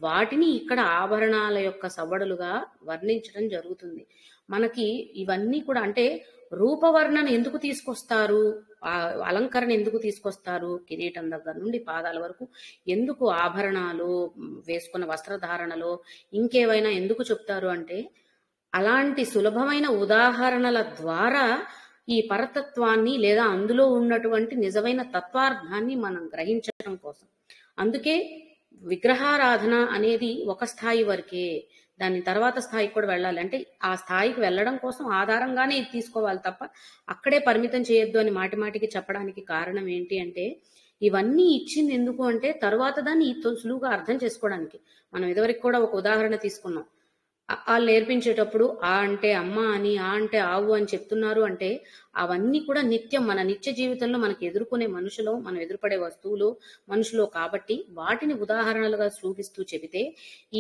వాటిని ఇక్కడ ఆభరణాల యొక్క సవ్వడులుగా వర్ణించడం జరుగుతుంది. మనకి ఇవన్నీ కూడా అంటే రూపవర్ణన ఎందుకు తీసుకొస్తారు, ఆ అలంకరణ ఎందుకు తీసుకొస్తారు, కిరీటం దగ్గర నుండి పాదాల వరకు ఎందుకు ఆభరణాలు వేసుకున్న వస్త్రధారణలో ఇంకేవైనా ఎందుకు చెప్తారు అంటే అలాంటి సులభమైన ఉదాహరణల ద్వారా ఈ పరతత్వాన్ని లేదా అందులో ఉన్నటువంటి నిజమైన తత్వార్థాన్ని మనం గ్రహించడం కోసం. అందుకే విగ్రహారాధన అనేది ఒక స్థాయి వరకే, దాని తర్వాత స్థాయికి కూడా వెళ్ళాలి. అంటే ఆ స్థాయికి వెళ్ళడం కోసం ఆధారంగానే ఇది తీసుకోవాలి తప్ప అక్కడే పరిమితం చేయొద్దు అని మాటిమాటికి చెప్పడానికి కారణం ఏంటి అంటే ఇవన్నీ ఇచ్చింది ఎందుకు అంటే తరువాత దాన్ని సులువుగా అర్థం చేసుకోవడానికి. మనం ఇదివరకు కూడా ఒక ఉదాహరణ తీసుకున్నాం. వాళ్ళు నేర్పించేటప్పుడు ఆ అంటే అమ్మ అని, ఆ అంటే ఆవు అని చెప్తున్నారు అంటే అవన్నీ కూడా నిత్యం మన నిత్య జీవితంలో మనకి ఎదుర్కొనే మనుషులో, మనం ఎదురుపడే వస్తువులు మనుషులో కాబట్టి వాటిని ఉదాహరణలుగా చూపిస్తూ చెబితే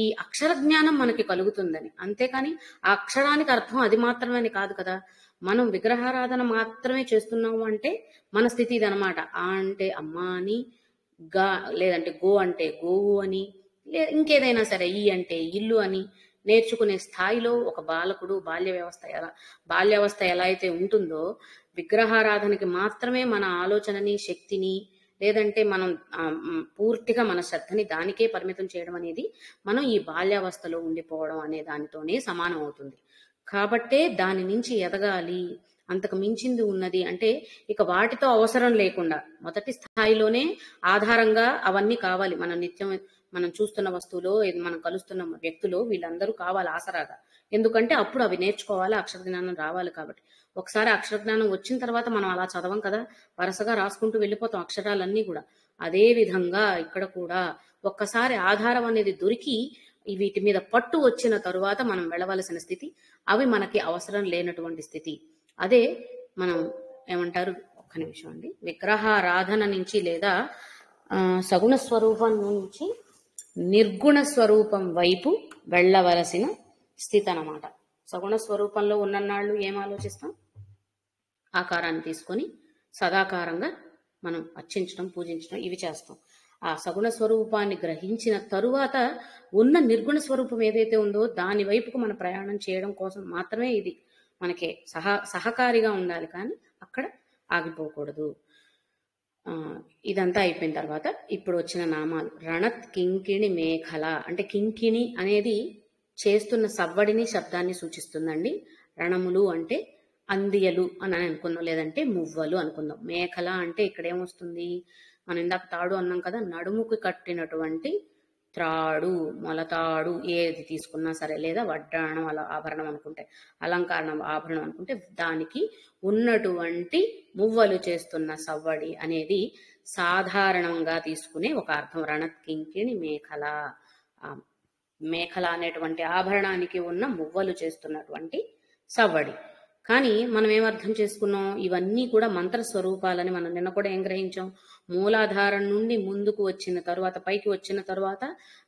ఈ అక్షర జ్ఞానం మనకి కలుగుతుందని. అంతేకాని ఆ అక్షరానికి అర్థం అది మాత్రమే కాదు కదా. మనం విగ్రహారాధన మాత్రమే చేస్తున్నాము అంటే మన స్థితి ఇదనమాట. ఆ అంటే అమ్మ అని, గా లేదంటే గో అంటే గోవు అని, ఇంకేదైనా సరే ఈ అంటే ఇల్లు అని నేర్చుకునే స్థాయిలో ఒక బాలకుడు బాల్యావస్థ ఎలా అయితే ఉంటుందో విగ్రహారాధనకి మాత్రమే మన ఆలోచనని, శక్తిని లేదంటే మనం పూర్తిగా మన శ్రద్ధని దానికే పరిమితం చేయడం అనేది మనం ఈ బాల్యావస్థలో ఉండిపోవడం అనే దానితోనే సమానం అవుతుంది. కాబట్టే దాని నుంచి ఎదగాలి, అంతకు మించింది ఉన్నది అంటే ఇక వాటితో అవసరం లేకుండా మొదటి స్థాయిలోనే ఆధారంగా అవన్నీ కావాలి. మన నిత్యం మనం చూస్తున్న వస్తువులో, మనం కలుస్తున్న వ్యక్తులు వీళ్ళందరూ కావాలి ఆసరాగా. ఎందుకంటే అప్పుడు అవి నేర్చుకోవాలి, అక్షర జ్ఞానం రావాలి. కాబట్టి ఒకసారి అక్షర జ్ఞానం వచ్చిన తర్వాత మనం అలా చదవం కదా, వరుసగా రాసుకుంటూ వెళ్ళిపోతాం అక్షరాలన్నీ కూడా. అదే విధంగా ఇక్కడ కూడా ఒక్కసారి ఆధారం అనేది దొరికి వీటి మీద పట్టు వచ్చిన తరువాత మనం వెళ్ళవలసిన స్థితి, అవి మనకి అవసరం లేనటువంటి స్థితి. అదే మనం ఏమంటారు, ఒక్క నిమిషం అండి, విగ్రహారాధన నుంచి లేదా సగుణ స్వరూపం నుంచి నిర్గుణ స్వరూపం వైపు వెళ్ళవలసిన స్థితి అన్నమాట. సగుణ స్వరూపంలో ఉన్ననాళ్ళు ఏం ఆలోచిస్తాం? ఆకారాన్ని తీసుకొని సదాకారంగా మనం అర్చించడం, పూజించడం ఇవి చేస్తాం. ఆ సగుణ స్వరూపాన్ని గ్రహించిన తరువాత ఉన్న నిర్గుణ స్వరూపం ఏదైతే ఉందో దాని వైపుకు మన ప్రయాణం చేయడం కోసం మాత్రమే ఇది మనకి సహకారిగా ఉండాలి, కానీ అక్కడ ఆగిపోకూడదు. ఇదంతా అయిపోయిన తర్వాత ఇప్పుడు వచ్చిన నామాలు. రణత్ కింకిణి మేఖల అంటే కింకిణి అనేది చేస్తున్న సవ్వడిని, శబ్దాన్ని సూచిస్తుందండి. రణములు అంటే అందియలు అని అనుకుందాం, లేదంటే మువ్వలు అనుకుందాం. మేఖల అంటే ఇక్కడ ఏమొస్తుంది, మనం ఇందాక తాడు అన్నాం కదా, నడుముకు కట్టినటువంటి త్రాడు, మొలతాడు ఏది తీసుకున్నా సరే, లేదా వడ్డాణం అలా ఆభరణం అనుకుంటే, అలంకరణ ఆభరణం అనుకుంటే దానికి ఉన్నటువంటి మువ్వలు చేస్తున్న సవ్వడి అనేది సాధారణంగా తీసుకునే ఒక అర్థం. రణత్ కింకిణి మేఖల, మేఖల అనేటువంటి ఆభరణానికి ఉన్న మువ్వలు చేస్తున్నటువంటి సవ్వడి. కానీ మనం ఏమర్థం చేసుకున్నాం, ఇవన్నీ కూడా మంత్ర స్వరూపాలని మనం నిన్న కూడా ఏం గ్రహించాం, మూలాధారం నుండి ముందుకు వచ్చిన తరువాత, పైకి వచ్చిన తరువాత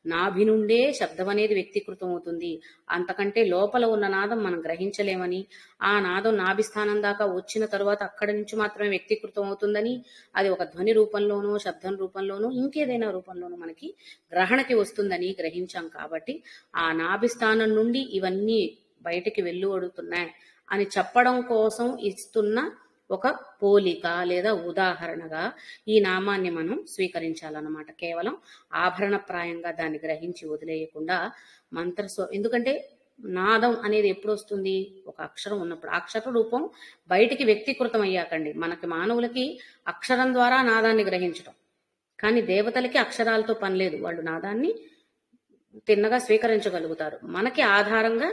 నాభి నుండే శబ్దం అనేది వ్యక్తీకృతం అవుతుంది. అంతకంటే లోపల ఉన్న నాదం మనం గ్రహించలేమని, ఆ నాదం నాభి స్థానం దాకా వచ్చిన తరువాత అక్కడి నుంచి మాత్రమే వ్యక్తీకృతం అవుతుందని, అది ఒక ధ్వని రూపంలోనూ, శబ్దం రూపంలోనూ, ఇంకేదైనా రూపంలోనూ మనకి గ్రహణకి వస్తుందని గ్రహించాం. కాబట్టి ఆ నాభి స్థానం నుండి ఇవన్నీ బయటికి వెలువడుతున్నాయి అని చెప్పడం కోసం ఇస్తున్న ఒక పోలిక లేదా ఉదాహరణగా ఈ నామాన్ని మనం స్వీకరించాలన్నమాట. కేవలం ఆభరణప్రాయంగా దాన్ని గ్రహించి వదిలేయకుండా ఎందుకంటే నాదం అనేది ఎప్పుడు వస్తుంది, ఒక అక్షరం ఉన్నప్పుడు. అక్షర రూపం బయటికి వ్యక్తీకృతం అయ్యాకండి. మనకి మానవులకి అక్షరం ద్వారా నాదాన్ని గ్రహించడం, కానీ దేవతలకి అక్షరాలతో పని లేదు, వాళ్ళు నాదాన్ని తిన్నగా స్వీకరించగలుగుతారు. మనకి ఆధారంగా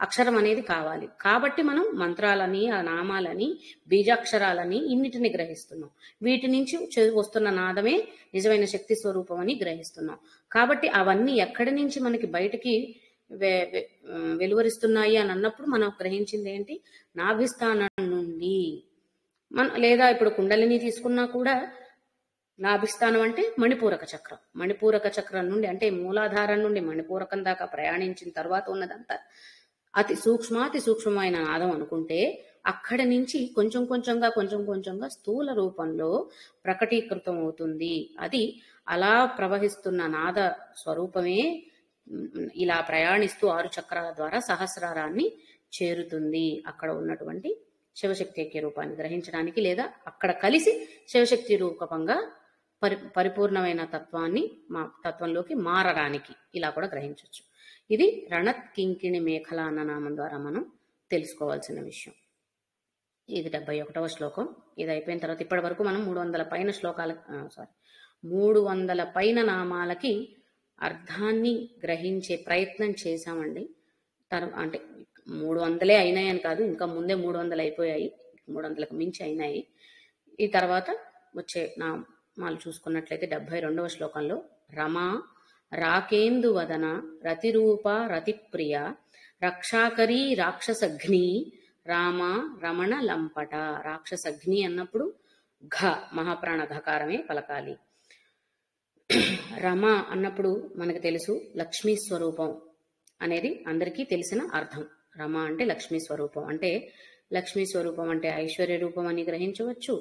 అక్షరం అనేది కావాలి. కాబట్టి మనం మంత్రాలని, ఆ నామాలని, బీజాక్షరాలని ఇన్నిటిని గ్రహిస్తున్నాం. వీటి నుంచి వస్తున్న నాదమే నిజమైన శక్తి స్వరూపం అని గ్రహిస్తున్నాం. కాబట్టి అవన్నీ ఎక్కడి నుంచి మనకి బయటికి వెలువరిస్తున్నాయి అని అన్నప్పుడు మనం గ్రహించింది ఏంటి, నాభిస్థానం నుండి. లేదా ఇప్పుడు కుండలిని తీసుకున్నా కూడా నాభిస్థానం అంటే మణిపూరక చక్రం. మణిపూరక చక్రం నుండి అంటే మూలాధారం నుండి మణిపూరకం దాకా ప్రయాణించిన తర్వాత ఉన్నదంతా అతి సూక్ష్మమైన నాదం అనుకుంటే, అక్కడి నుంచి కొంచెం కొంచెంగా స్థూల రూపంలో ప్రకటీకృతం అవుతుంది. అది అలా ప్రవహిస్తున్న నాద స్వరూపమే ఇలా ప్రయాణిస్తూ 6 చక్రాల ద్వారా సహస్రారాన్ని చేరుతుంది. అక్కడ ఉన్నటువంటి శివశక్తి ఐక్య రూపాన్ని గ్రహించడానికి, లేదా అక్కడ కలిసి శివశక్తి రూపంగా పరిపూర్ణమైన తత్వంలోకి మారడానికి ఇలా కూడా గ్రహించవచ్చు. ఇది రణత్ కింకిణి మేఖల అన్న నామం ద్వారా మనం తెలుసుకోవాల్సిన విషయం. ఇది 71వ శ్లోకం. ఇది అయిపోయిన తర్వాత ఇప్పటి వరకు మనం 300 పైన నామాలకి అర్థాన్ని గ్రహించే ప్రయత్నం చేశామండి. అంటే 300 అయినాయని కాదు, ఇంకా ముందే 300 అయిపోయాయి, 300కు మించి అయినాయి. ఈ తర్వాత వచ్చే నామాలు చూసుకున్నట్లయితే 72వ శ్లోకంలో రమా రాకేందు వదన రతిరూప రతిప్రియ రక్షాకరీ రాక్షసఘ్ని రామ రమణ లంపట. రాక్షసఘ్ని అన్నప్పుడు మహాప్రాణ ఘకారమే పలకాలి. రమ అన్నప్పుడు మనకు తెలుసు లక్ష్మీ స్వరూపం అనేది అందరికీ తెలిసిన అర్థం. రమ అంటే లక్ష్మీ స్వరూపం. అంటే లక్ష్మీ స్వరూపం అంటే ఐశ్వర్య రూపం అని గ్రహించవచ్చు.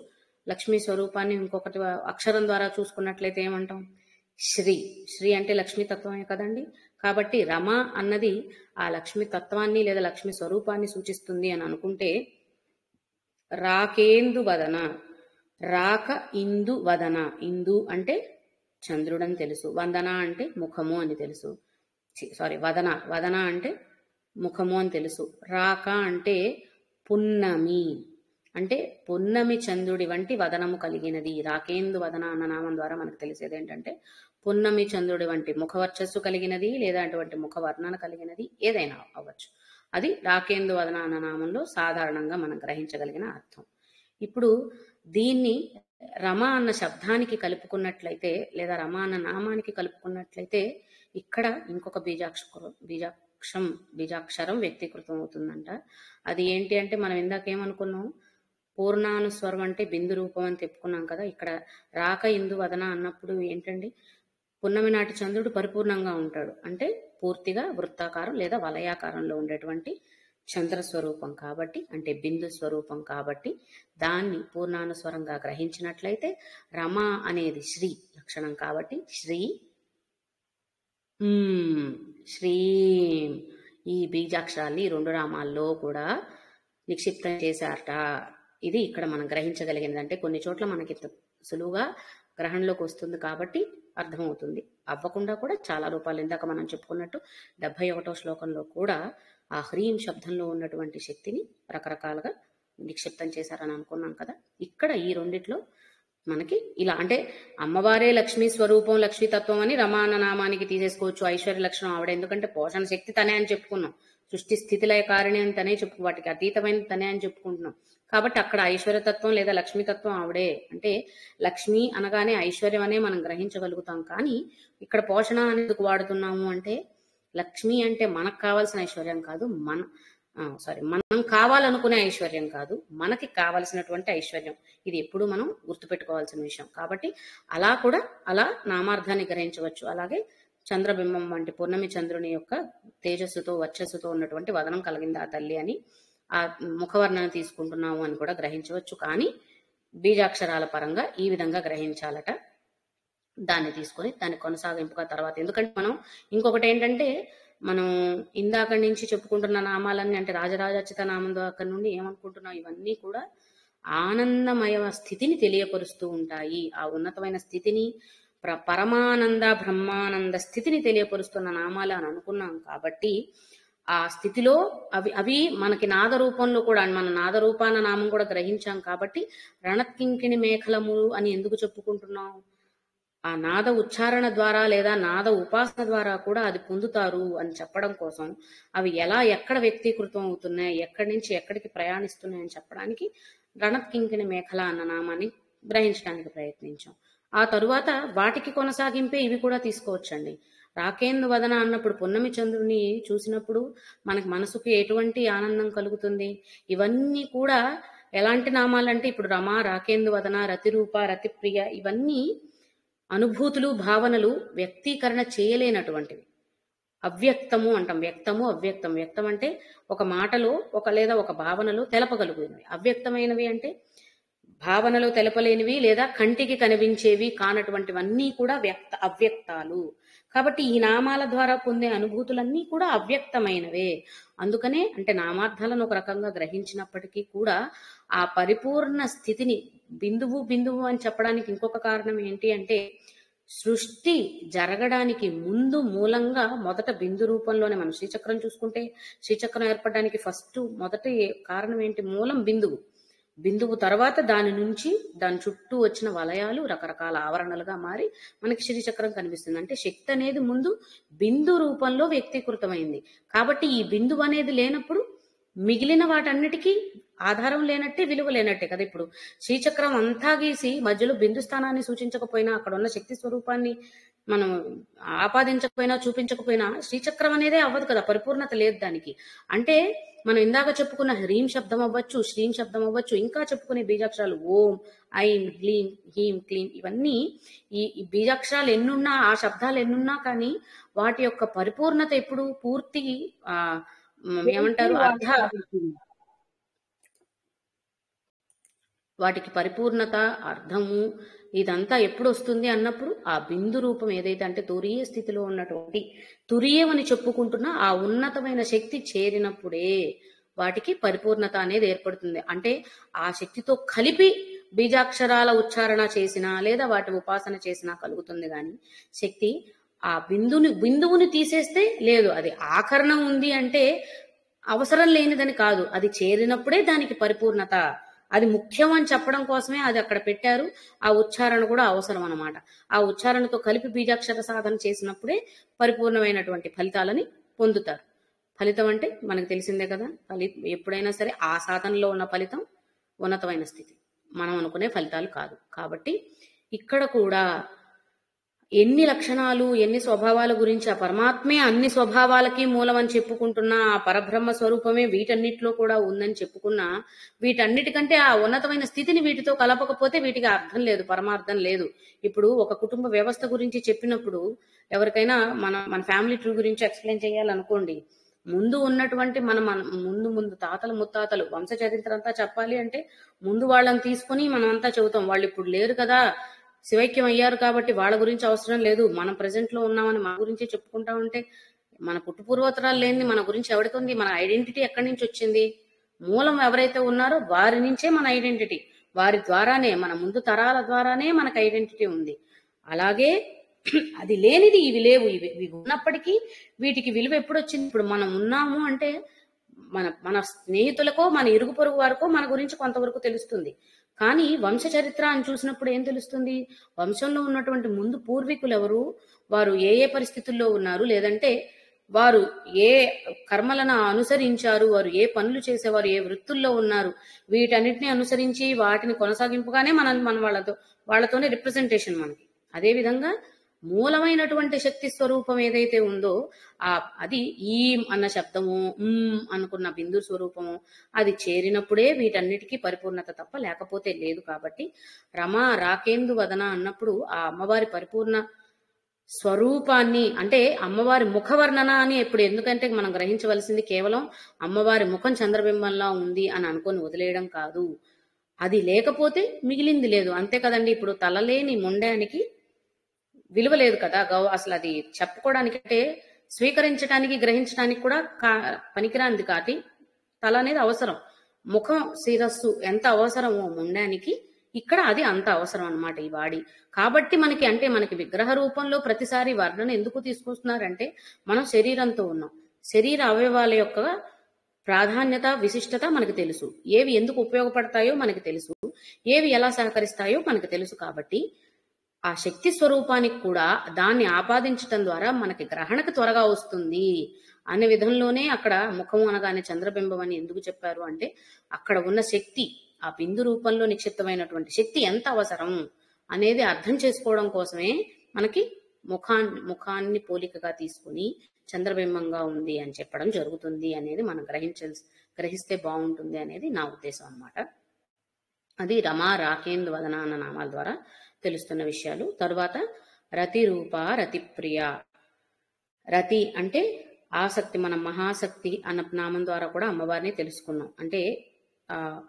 లక్ష్మీ స్వరూపాన్ని ఇంకొకటి అక్షరం ద్వారా చూసుకున్నట్లయితే ఏమంటాం, శ్రీ అంటే లక్ష్మీ తత్వమే కదండి. కాబట్టి రమ అన్నది ఆ లక్ష్మీ తత్వాన్ని లేదా లక్ష్మీ స్వరూపాన్ని సూచిస్తుంది అని అనుకుంటే, రాకేందు వదన, రాక ఇందు వదన, ఇందు అంటే చంద్రుడని తెలుసు, వందన అంటే ముఖము అని తెలుసు, వదన అంటే ముఖము అని తెలుసు, రాక అంటే పున్నమి అంటే పున్నమి చంద్రుడి వంటి వదనము కలిగినది. రాకేందు వదన అన్న నామం ద్వారా మనకు తెలిసేది ఏంటంటే పున్నమి చంద్రుడి వంటి ముఖవర్చస్సు కలిగినది, లేదా అటువంటి ముఖవర్ణన కలిగినది ఏదైనా అవ్వచ్చు. అది రాకేందు వదన అన్న నామంలో సాధారణంగా మనం గ్రహించగలిగిన అర్థం. ఇప్పుడు దీన్ని రమ అన్న శబ్దానికి కలుపుకున్నట్లయితే, లేదా రమ అన్న నామానికి కలుపుకున్నట్లయితే ఇక్కడ ఇంకొక బీజాక్షరం వ్యక్తీకృతం అవుతుందంట. అది ఏంటి అంటే, మనం ఇందాకేమనుకున్నాం, పూర్ణానుస్వరం అంటే బిందు రూపం అని చెప్పుకున్నాం కదా. ఇక్కడ రాక ఇందు వదన అన్నప్పుడు ఏంటండి, పున్నమి నాటి చంద్రుడు పరిపూర్ణంగా ఉంటాడు అంటే పూర్తిగా వృత్తాకారం లేదా వలయాకారంలో ఉండేటువంటి చంద్ర స్వరూపం కాబట్టి, అంటే బిందు స్వరూపం కాబట్టి దాన్ని పూర్ణానుస్వరంగా గ్రహించినట్లయితే రమ అనేది శ్రీ లక్షణం కాబట్టి శ్రీ శ్రీం ఈ బీజాక్షరాల్ని ఈ 2 నామాల్లో కూడా నిక్షిప్తం చేశారట. ఇది ఇక్కడ మనం గ్రహించగలిగినది. అంటే కొన్ని చోట్ల మనకి సులువుగా గ్రహణలోకి వస్తుంది కాబట్టి అర్థమవుతుంది. అవ్వకుండా కూడా చాలా రూపాలు ఇందాక మనం చెప్పుకున్నట్టు 71వ శ్లోకంలో కూడా ఆ హ్రీం శబ్దంలో ఉన్నటువంటి శక్తిని రకరకాలుగా నిక్షిప్తం చేశారని అనుకున్నాం కదా. ఇక్కడ ఈ రెండిట్లో మనకి ఇలా అంటే అమ్మవారే లక్ష్మీ స్వరూపం లక్ష్మీతత్వం అని రమ అన్న నామానికి తీసేసుకోవచ్చు. ఐశ్వర్య లక్షణం ఆవిడ, ఎందుకంటే పోషణ శక్తి తనే అని చెప్పుకున్నాం. సృష్టి స్థితిలయ కారణి అని తనే వాటికి అతీతమైన తనే అని చెప్పుకుంటున్నాం. కాబట్టి అక్కడ ఐశ్వర్యతత్వం లేదా లక్ష్మీతత్వం ఆవిడే. అంటే లక్ష్మి అనగానే ఐశ్వర్యం అనే మనం గ్రహించగలుగుతాం. కానీ ఇక్కడ పోషణ అనేది వాడుతున్నాము అంటే లక్ష్మి అంటే మనకు కావాల్సిన ఐశ్వర్యం కాదు, మనం కావాలనుకునే ఐశ్వర్యం కాదు, మనకి కావలసినటువంటి ఐశ్వర్యం. ఇది ఎప్పుడు మనం గుర్తుపెట్టుకోవాల్సిన విషయం. కాబట్టి అలా నామార్థాన్ని గ్రహించవచ్చు. అలాగే చంద్రబింబం వంటి పూర్ణమి చంద్రుని యొక్క తేజస్సుతో వర్చస్సుతో ఉన్నటువంటి వదనం కలిగింది ఆ తల్లి అని, ఆ ముఖవర్ణన తీసుకుంటున్నాము అని కూడా గ్రహించవచ్చు. కానీ బీజాక్షరాల పరంగా ఈ విధంగా గ్రహించాలట. దాన్ని తీసుకొని దాన్ని కొనసాగింపుగా తర్వాత, ఎందుకంటే మనం ఇంకొకటి ఏంటంటే మనం ఇందాక నుంచి చెప్పుకుంటున్న నామాలన్నీ అంటే రాజరాజాచిత నామం అక్కడి నుండి ఏమనుకుంటున్నాం, ఇవన్నీ కూడా ఆనందమయ స్థితిని తెలియపరుస్తూ ఉంటాయి. ఆ ఉన్నతమైన స్థితిని పరమానంద బ్రహ్మానంద స్థితిని తెలియపరుస్తున్న నామాలు అని అనుకున్నాం. కాబట్టి ఆ స్థితిలో అవి మనకి నాద రూపంలో కూడా, మన నాద రూపాన నామం కూడా గ్రహించాం. కాబట్టి రణత్కింకిణి మేఖలములు అని ఎందుకు చెప్పుకుంటున్నాం? ఆ నాద ఉచ్చారణ ద్వారా లేదా నాద ఉపాసన ద్వారా కూడా అది పొందుతారు అని చెప్పడం కోసం అవి ఎక్కడ వ్యక్తీకృతం అవుతున్నాయి, ఎక్కడి నుంచి ఎక్కడికి ప్రయాణిస్తున్నాయి అని చెప్పడానికి రణత్కింకిణి మేఖల అన్న నామాన్ని గ్రహించడానికి ప్రయత్నించాం. ఆ తరువాత వాటికి కొనసాగింపే ఇవి కూడా తీసుకోవచ్చండి. రాకేందు వదన అన్నప్పుడు పున్నమి చంద్రుని చూసినప్పుడు మనకి మనసుకి ఎటువంటి ఆనందం కలుగుతుంది? ఇవన్నీ కూడా ఎలాంటి నామాలంటే ఇప్పుడు రమ, రాకేందు వదన, రతిరూప, రతిప్రియ ఇవన్నీ అనుభూతులు భావనలు వ్యక్తీకరణ చేయలేనటువంటివి. అవ్యక్తము అంటాం. వ్యక్తము అవ్యక్తం. వ్యక్తం అంటే ఒక మాటలో లేదా ఒక భావనలో తెలపగలిగినవి. అవ్యక్తమైనవి అంటే భావనలో తెలపలేనివి లేదా కంటికి కనిపించేవి కానటువంటివన్నీ కూడా అవ్యక్తాలు. కాబట్టి ఈ నామాల ద్వారా పొందే అనుభూతులన్నీ కూడా అవ్యక్తమైనవే. అందుకనే అంటే నామార్థాలను ఒక రకంగా గ్రహించినప్పటికీ కూడా ఆ పరిపూర్ణ స్థితిని బిందువు అని చెప్పడానికి ఇంకొక కారణం ఏంటి అంటే సృష్టి జరగడానికి ముందు మూలంగా మొదట బిందు రూపంలోనే మనం శ్రీచక్రం చూసుకుంటే శ్రీచక్రం ఏర్పడడానికి మొదటి కారణం ఏంటి? మూలం బిందువు తర్వాత దాని నుంచి దాని చుట్టూ వచ్చిన వలయాలు రకరకాల ఆవరణలుగా మారి మనకి శ్రీచక్రం కనిపిస్తుంది. అంటే శక్తి అనేది ముందు బిందు రూపంలో వ్యక్తీకృతమైంది. కాబట్టి ఈ బిందువు అనేది లేనప్పుడు మిగిలిన వాటన్నిటికీ ఆధారం లేనట్టే, విలువ లేనట్టే కదా. ఇప్పుడు శ్రీచక్రం అంతా గీసి మధ్యలో బిందు స్థానాన్ని సూచించకపోయినా, అక్కడ ఉన్న శక్తి స్వరూపాన్ని మనం ఆపాదించకపోయినా చూపించకపోయినా శ్రీచక్రం అనేదే అవ్వదు కదా, పరిపూర్ణత లేదు దానికి. అంటే మనం ఇందాక చెప్పుకున్న హ్రీం శబ్దం అవ్వచ్చు, శ్రీం శబ్దం అవ్వచ్చు, ఇంకా చెప్పుకునే బీజాక్షరాలు ఓం, ఐం, హ్లీం, హీం, క్లీం ఇవన్నీ ఈ బీజాక్షరాలు ఎన్నున్నా, ఆ శబ్దాలు ఎన్నున్నా కానీ వాటి యొక్క పరిపూర్ణత ఎప్పుడు పూర్తి ఏమంటారు వాటికి పరిపూర్ణత అర్థము ఇదంతా ఎప్పుడు వస్తుంది అన్నప్పుడు ఆ బిందు రూపం ఏదైతే అంటే తురియ స్థితిలో ఉన్నటువంటి తురియమని చెప్పుకుంటున్న ఆ ఉన్నతమైన శక్తి చేరినప్పుడే వాటికి పరిపూర్ణత అనేది ఏర్పడుతుంది. అంటే ఆ శక్తితో కలిపి బీజాక్షరాల ఉచ్చారణ చేసినా లేదా వాటి ఉపాసన చేసినా కలుగుతుంది. కానీ శక్తి ఆ బిందువుని తీసేస్తే లేదు. అది ఆకరణం ఉంది అంటే అవసరం లేనిదని కాదు, అది చేరినప్పుడే దానికి పరిపూర్ణత. అది ముఖ్యం అని చెప్పడం కోసమే అది అక్కడ పెట్టారు. ఆ ఉచ్చారణ కూడా అవసరం అన్నమాట. ఆ ఉచ్చారణతో కలిపి బీజాక్షర సాధన చేసినప్పుడే పరిపూర్ణమైనటువంటి ఫలితాలని పొందుతారు. ఫలితం అంటే మనకు తెలిసిందే కదా, ఎప్పుడైనా సరే ఆ సాధనలో ఉన్న ఫలితం ఉన్నతమైన స్థితి, మనం అనుకునే ఫలితాలు కాదు. కాబట్టి ఇక్కడ కూడా ఎన్ని లక్షణాలు ఎన్ని స్వభావాల గురించి ఆ పరమాత్మే అన్ని స్వభావాలకి మూలం అని చెప్పుకుంటున్నా, ఆ పరబ్రహ్మ స్వరూపమే వీటన్నిటిలో కూడా ఉందని చెప్పుకున్నా, వీటన్నిటికంటే ఆ ఉన్నతమైన స్థితిని వీటితో కలపకపోతే వీటికి అర్థం లేదు, పరమార్థం లేదు. ఇప్పుడు ఒక కుటుంబ వ్యవస్థ గురించి చెప్పినప్పుడు ఎవరికైనా మన ఫ్యామిలీ ట్రీ గురించి ఎక్స్ప్లెయిన్ చేయాలనుకోండి, ముందు ఉన్నటువంటి మన ముందు ముందు తాతలు ముత్తాతలు వంశ చరిత్ర అంతా చెప్పాలి అంటే ముందు వాళ్ళని తీసుకుని మనం అంతా చెబుతాం. వాళ్ళు ఇప్పుడు లేరు కదా, శివైక్యం అయ్యారు కాబట్టి వాళ్ళ గురించి అవసరం లేదు, మనం ప్రెసెంట్ లో ఉన్నామని మన గురించి చెప్పుకుంటా ఉంటే మన పుట్టు పూర్వోత్తరాలు లేనిది మన గురించి ఎవరికి ఉంది? మన ఐడెంటిటీ ఎక్కడి నుంచి వచ్చింది? మూలం ఎవరైతే ఉన్నారో వారి నుంచే మన ఐడెంటిటీ, వారి ద్వారానే, మన ముందు తరాల ద్వారానే మనకు ఐడెంటిటీ ఉంది. అలాగే అది లేనిది ఇవి లేవు. ఇవి ఉన్నప్పటికీ వీటికి విలువ ఎప్పుడు వచ్చింది? ఇప్పుడు మనం ఉన్నాము అంటే మన మన స్నేహితులకో మన ఇరుగు పొరుగు వారికో మన గురించి కొంతవరకు తెలుస్తుంది. కానీ వంశ చరిత్ర అని చూసినప్పుడు ఏం తెలుస్తుంది? వంశంలో ఉన్నటువంటి ముందు పూర్వీకులు ఎవరు, వారు ఏ ఏ పరిస్థితుల్లో ఉన్నారు, లేదంటే వారు ఏ కర్మలను అనుసరించారు, వారు ఏ పనులు చేసేవారు, ఏ వృత్తుల్లో ఉన్నారు, వీటన్నిటిని అనుసరించి వాటిని కొనసాగింపుగానే మన వాళ్ళతోనే రిప్రజెంటేషన్ మనకి. అదే విధంగా మూలమైనటువంటి శక్తి స్వరూపం ఏదైతే ఉందో అది ఈ అన్న శబ్దము, అనుకున్న బిందు స్వరూపము అది చేరినప్పుడే వీటన్నిటికీ పరిపూర్ణత తప్ప లేకపోతే లేదు. కాబట్టి రమా రాకేందు వదన అన్నప్పుడు ఆ అమ్మవారి పరిపూర్ణ స్వరూపాన్ని, అంటే అమ్మవారి ముఖవర్ణన అని ఇప్పుడు ఎందుకంటే మనం గ్రహించవలసింది కేవలం అమ్మవారి ముఖం చంద్రబింబంలా ఉంది అని అనుకొని వదిలేయడం కాదు. అది లేకపోతే మిగిలింది లేదు, అంతే కదండి. ఇప్పుడు తలలేని ముండానికి విలువ లేదు కదా, అసలు అది చెప్పుకోవడానికి అంటే స్వీకరించడానికి గ్రహించడానికి కూడా పనికిరాంది కాటి తల అనేది అవసరం. ముఖం శిరస్సు ఎంత అవసరమో ముండానికి ఇక్కడ అది అంత అవసరం అన్నమాట ఈ బాడీ. కాబట్టి మనకి విగ్రహ రూపంలో ప్రతిసారి వర్ణన ఎందుకు తీసుకొస్తున్నారంటే మనం శరీరంతో ఉన్నాం, శరీర అవయవాల యొక్క ప్రాధాన్యత విశిష్టత మనకు తెలుసు, ఏవి ఎందుకు ఉపయోగపడతాయో మనకి తెలుసు, ఏవి ఎలా సహకరిస్తాయో మనకు తెలుసు. కాబట్టి ఆ శక్తి స్వరూపానికి కూడా దాన్ని ఆపాదించటం ద్వారా మనకి గ్రహణకు త్వరగా వస్తుంది అనే విధంలోనే అక్కడ ముఖము అనగానే చంద్రబింబం అని ఎందుకు చెప్పారు అంటే అక్కడ ఉన్న శక్తి, ఆ బిందు రూపంలో నిక్షిప్తమైనటువంటి శక్తి ఎంత అవసరం అనేది అర్థం చేసుకోవడం కోసమే మనకి ముఖాన్ని పోలికగా తీసుకుని చంద్రబింబంగా ఉంది అని చెప్పడం జరుగుతుంది అనేది మనం గ్రహిస్తే బాగుంటుంది అనేది నా ఉద్దేశం అన్నమాట. అది రమా రాకేందు వదన అన్న నామాల ద్వారా తెలుస్తున్న విషయాలు. తరువాత రతి రూప రతి ప్రియ. రతి అంటే ఆసక్తి, మనం మహాశక్తి అన్న నామం ద్వారా కూడా అమ్మవారిని తెలుసుకున్నాం. అంటే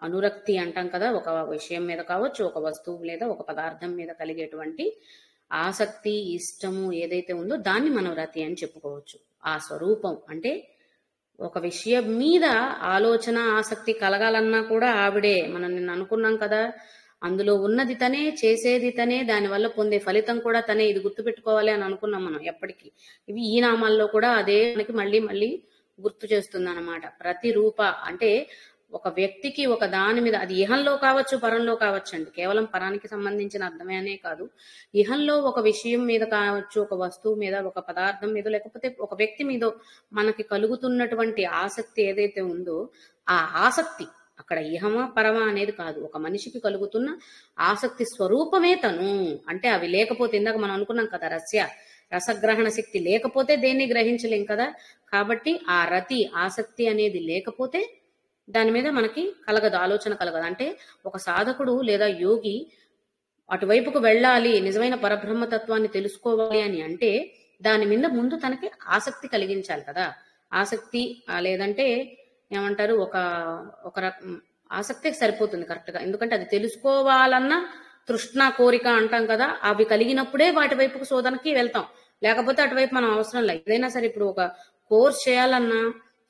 అనురక్తి అంటాం కదా, ఒక విషయం మీద కావచ్చు, ఒక వస్తువు లేదా ఒక పదార్థం మీద కలిగేటువంటి ఆసక్తి, ఇష్టము ఏదైతే ఉందో దాన్ని మనం రతి అని చెప్పుకోవచ్చు. ఆ స్వరూపం అంటే ఒక విషయం మీద ఆలోచన ఆసక్తి కలగాలన్నా కూడా ఆవిడే. మనం నిన్న అనుకున్నాం కదా, అందులో ఉన్నది తనే, చేసేది తనే, దానివల్ల పొందే ఫలితం కూడా తనే. ఇది గుర్తుపెట్టుకోవాలి అని అనుకున్నాం మనం ఎప్పటికీ. ఇవి ఈ నామాల్లో కూడా అదే మనకి మళ్ళీ మళ్ళీ గుర్తు చేస్తుంది అన్నమాట. ప్రతి రూప అంటే ఒక వ్యక్తికి ఒక దాని మీద, అది ఇహంలో కావచ్చు పరంలో కావచ్చు అండి, కేవలం పరానికి సంబంధించిన అర్థమే అనే కాదు, ఇహంలో ఒక విషయం మీద కావచ్చు, ఒక వస్తువు మీద, ఒక పదార్థం మీద, లేకపోతే ఒక వ్యక్తి మీద మనకి కలుగుతున్నటువంటి ఆసక్తి ఏదైతే ఉందో ఆ ఆసక్తి అక్కడ ఇహమా పరమా అనేది కాదు, ఒక మనిషికి కలుగుతున్న ఆసక్తి స్వరూపమే తను. అంటే అవి లేకపోతే, ఇందాక మనం అనుకున్నాం కదా, రసగ్రహణ శక్తి లేకపోతే దేన్ని గ్రహించలేం కదా. కాబట్టి ఆ రతి ఆసక్తి అనేది లేకపోతే దాని మీద మనకి కలగదు, ఆలోచన కలగదు. అంటే ఒక సాధకుడు లేదా యోగి అటువైపుకు వెళ్ళాలి, నిజమైన పరబ్రహ్మతత్వాన్ని తెలుసుకోవాలి అని అంటే దాని మీద ముందు తనకి ఆసక్తి కలిగించాలి కదా. ఆసక్తి లేదంటే ఏమంటారు, ఒక ఆసక్తి సరిపోతుంది కరెక్ట్ గా. ఎందుకంటే అది తెలుసుకోవాలన్న తృష్ణ, కోరిక అంటాం కదా, అవి కలిగినప్పుడే వాటి వైపుకు శోధనకి వెళ్తాం, లేకపోతే అటువైపు మనం అవసరం లేదు. ఏదైనా సరే ఇప్పుడు ఒక కోర్స్ చేయాలన్నా,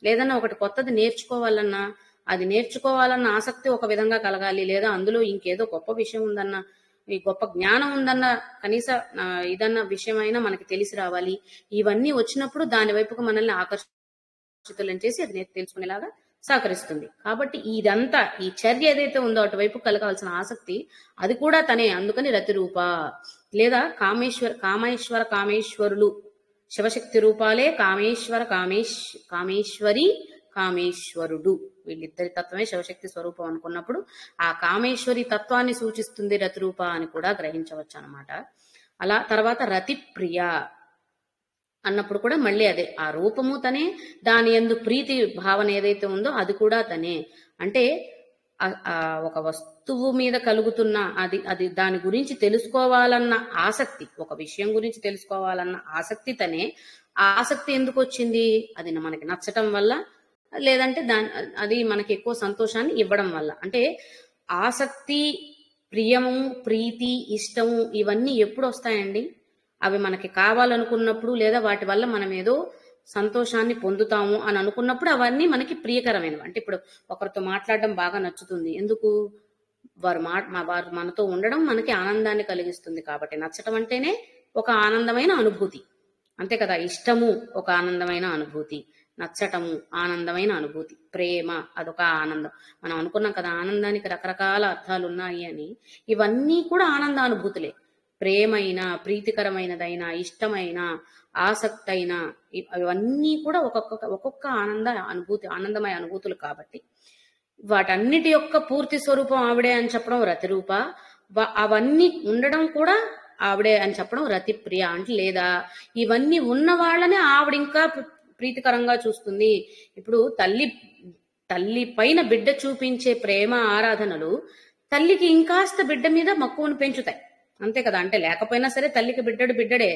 లేదన్నా ఒకటి కొత్తది నేర్చుకోవాలన్నా, అది నేర్చుకోవాలన్న ఆసక్తి ఒక విధంగా కలగాలి, లేదా అందులో ఇంకేదో గొప్ప విషయం ఉందన్న, ఈ గొప్ప జ్ఞానం ఉందన్న కనీస ఇదన్న విషయం అయినా మనకి తెలిసి రావాలి. ఇవన్నీ వచ్చినప్పుడు దాని వైపుకు మనల్ని ఆకర్షితులను చేసి అది తెలుసుకునేలాగా సహకరిస్తుంది. కాబట్టి ఇదంతా, ఈ చర్య ఏదైతే ఉందో అటువైపు కలగాల్సిన ఆసక్తి అది కూడా తనే. అందుకని రతి రూప లేదా కామేశ్వరులు శివశక్తి రూపాలే కామేశ్వరి కామేశ్వరుడు, వీళ్ళిద్దరి తత్వమే శివశక్తి స్వరూపం అనుకున్నప్పుడు ఆ కామేశ్వరి తత్వాన్ని సూచిస్తుంది రతి రూప అని కూడా గ్రహించవచ్చు అనమాట. అలా తర్వాత రతి ప్రియ అన్నప్పుడు కూడా మళ్ళీ అదే, ఆ రూపము తనే, దాని యందు ప్రీతి భావన ఏదైతే ఉందో అది కూడా తనే. అంటే ఒక వస్తువు మీద కలుగుతున్న అది దాని గురించి తెలుసుకోవాలన్న ఆసక్తి, ఒక విషయం గురించి తెలుసుకోవాలన్న ఆసక్తి తనే. ఆసక్తి ఎందుకు వచ్చింది? అది మనకి నచ్చటం వల్ల, లేదంటే అది మనకి ఎక్కువ సంతోషాన్ని ఇవ్వడం వల్ల. అంటే ఆసక్తి, ప్రియము, ప్రీతి, ఇష్టము ఇవన్నీ ఎప్పుడు వస్తాయండి? అవి మనకి కావాలనుకున్నప్పుడు, లేదా వాటి వల్ల మనం ఏదో సంతోషాన్ని పొందుతాము అని అనుకున్నప్పుడు అవన్నీ మనకి ప్రియకరమైనవి. అంటే ఇప్పుడు ఒకరితో మాట్లాడడం బాగా నచ్చుతుంది. ఎందుకు? వారు మనతో ఉండడం మనకి ఆనందాన్ని కలిగిస్తుంది కాబట్టి. నచ్చటం అంటేనే ఒక ఆనందమైన అనుభూతి. అంతే కదా! ఇష్టము ఒక ఆనందమైన అనుభూతి, నచ్చటము ఆనందమైన అనుభూతి, ప్రేమ అదొక ఆనందం. మనం అనుకున్నాం కదా ఆనందానికి రకరకాల అర్థాలు ఉన్నాయి అని. ఇవన్నీ కూడా ఆనందానుభూతులే. ప్రేమైన, ప్రీతికరమైనదైన, ఇష్టమైన, ఆసక్తైన ఇవన్నీ కూడా ఒక్కొక్క ఆనందమయ అనుభూతులు కాబట్టి వాటన్నిటి యొక్క పూర్తి స్వరూపం ఆవిడే అని చెప్పడం రతిరూప. అవన్నీ ఉండడం కూడా ఆవిడే అని చెప్పడం రతిప్రియ. అంటే లేదా ఇవన్నీ ఉన్న వాళ్ళనే ఆవిడ ఇంకా ప్రీతికరంగా చూస్తుంది. ఇప్పుడు తల్లి పైన బిడ్డ చూపించే ప్రేమ ఆరాధనలు తల్లికి ఇంకాస్త బిడ్డ మీద మక్కువను పెంచుతాయి. అంతే కదా! అంటే లేకపోయినా సరే తల్లికి బిడ్డడే.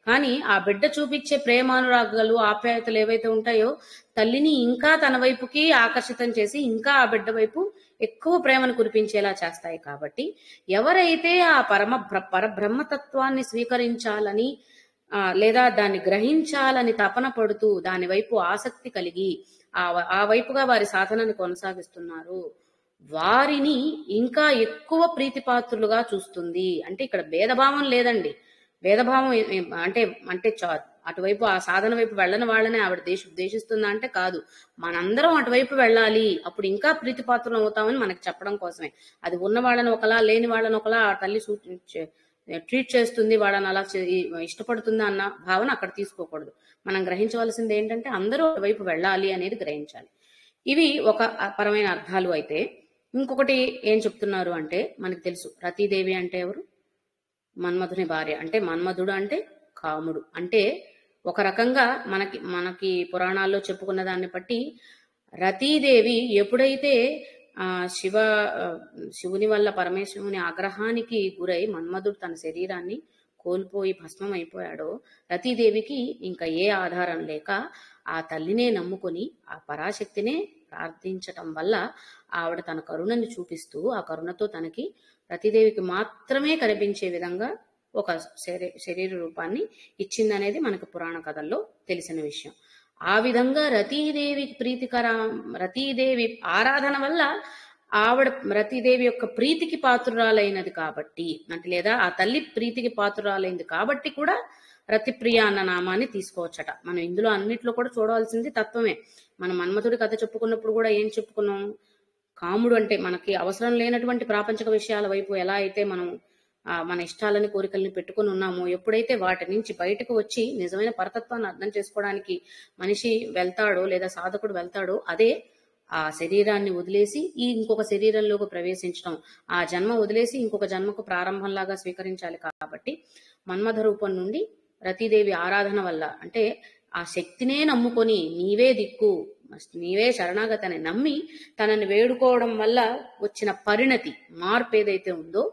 కానీ ఆ బిడ్డ చూపించే ప్రేమానురాగాలు, ఆప్యాయతలు ఏవైతే ఉంటాయో తల్లిని ఇంకా తన వైపుకి ఆకర్షితం చేసి ఇంకా ఆ బిడ్డ వైపు ఎక్కువ ప్రేమను కురిపించేలా చేస్తాయి. కాబట్టి ఎవరైతే ఆ పరబ్రహ్మతత్వాన్ని స్వీకరించాలని లేదా దాన్ని గ్రహించాలని తపన పడుతూ దాని వైపు ఆసక్తి కలిగి ఆ వైపుగా వారి సాధనని కొనసాగిస్తున్నారు, వారిని ఇంకా ఎక్కువ ప్రీతిపాత్రులుగా చూస్తుంది. అంటే ఇక్కడ భేదభావం లేదండి. భేదభావం అంటే అంటే అటువైపు ఆ సాధన వైపు వెళ్ళని వాళ్ళని ఆవిడ ఉద్దేశిస్తుందా అంటే కాదు. మనందరం అటువైపు వెళ్ళాలి, అప్పుడు ఇంకా ప్రీతిపాత్రులు అవుతామని మనకి చెప్పడం కోసమే. అది ఉన్న వాళ్ళని ఒకలా, లేని వాళ్ళని ఒకలా ఆ తల్లి ట్రీట్ చేస్తుంది, వాళ్ళని అలా ఇష్టపడుతుందా అన్న భావన అక్కడ తీసుకోకూడదు. మనం గ్రహించవలసింది ఏంటంటే అందరూ అటువైపు వెళ్ళాలి అనేది గ్రహించాలి. ఇవి ఒక పరమైన అర్థాలు. అయితే ఇంకొకటి ఏం చెప్తున్నారు అంటే, మనకి తెలుసు రతీదేవి అంటే ఎవరు? మన్మధుని భార్య. అంటే మన్మధుడు అంటే కాముడు. అంటే ఒక రకంగా మనకి పురాణాల్లో చెప్పుకున్న దాన్ని బట్టి రతీదేవి ఎప్పుడైతే శివుని వల్ల పరమేశ్వరుని ఆగ్రహానికి గురై మన్మధుడు తన శరీరాన్ని కోల్పోయి భస్మం అయిపోయాడో, రతీదేవికి ఇంకా ఏ ఆధారం లేక ఆ తల్లినే నమ్ముకొని ఆ పరాశక్తినే ప్రార్థించటం వల్ల ఆవిడ తన కరుణని చూపిస్తూ ఆ కరుణతో తనకి రతీదేవికి మాత్రమే కనిపించే విధంగా ఒక శరీర రూపాన్ని ఇచ్చిందనేది మనకు పురాణ కథల్లో తెలిసిన విషయం. ఆ విధంగా రతీదేవి ఆరాధన వల్ల ఆవిడ రతీదేవి యొక్క ప్రీతికి పాత్రురాలైనది కాబట్టి, అంటే లేదా ఆ తల్లి ప్రీతికి పాత్రురాలైంది కాబట్టి కూడా రతిప్రియ అన్న నామాన్ని తీసుకోవచ్చట. మనం ఇందులో అన్నిట్లో కూడా చూడవలసింది తత్వమే. మనం మన్మథుడి కథ చెప్పుకున్నప్పుడు కూడా ఏం చెప్పుకున్నాం? కాముడు అంటే మనకి అవసరం లేనటువంటి ప్రాపంచిక విషయాల వైపు ఎలా అయితే మనం మన ఇష్టాలని కోరికల్ని పెట్టుకుని ఉన్నామో, ఎప్పుడైతే వాటి నుంచి బయటకు వచ్చి నిజమైన పరతత్వాన్ని అర్థం చేసుకోవడానికి మనిషి వెళ్తాడో లేదా సాధకుడు వెళ్తాడో, అదే ఆ శరీరాన్ని వదిలేసి ఇంకొక శరీరంలోకి ప్రవేశించడం, ఆ జన్మ వదిలేసి ఇంకొక జన్మకు ప్రారంభంలాగా స్వీకరించాలి. కాబట్టి మన్మథ రూపం నుండి రతీదేవి ఆరాధన వల్ల, అంటే ఆ శక్తినే నమ్ముకొని నీవే దిక్కు, నీవే శరణాగతి అని నమ్మి తనని వేడుకోవడం వల్ల వచ్చిన పరిణతి, మార్పు ఏదైతే ఉందో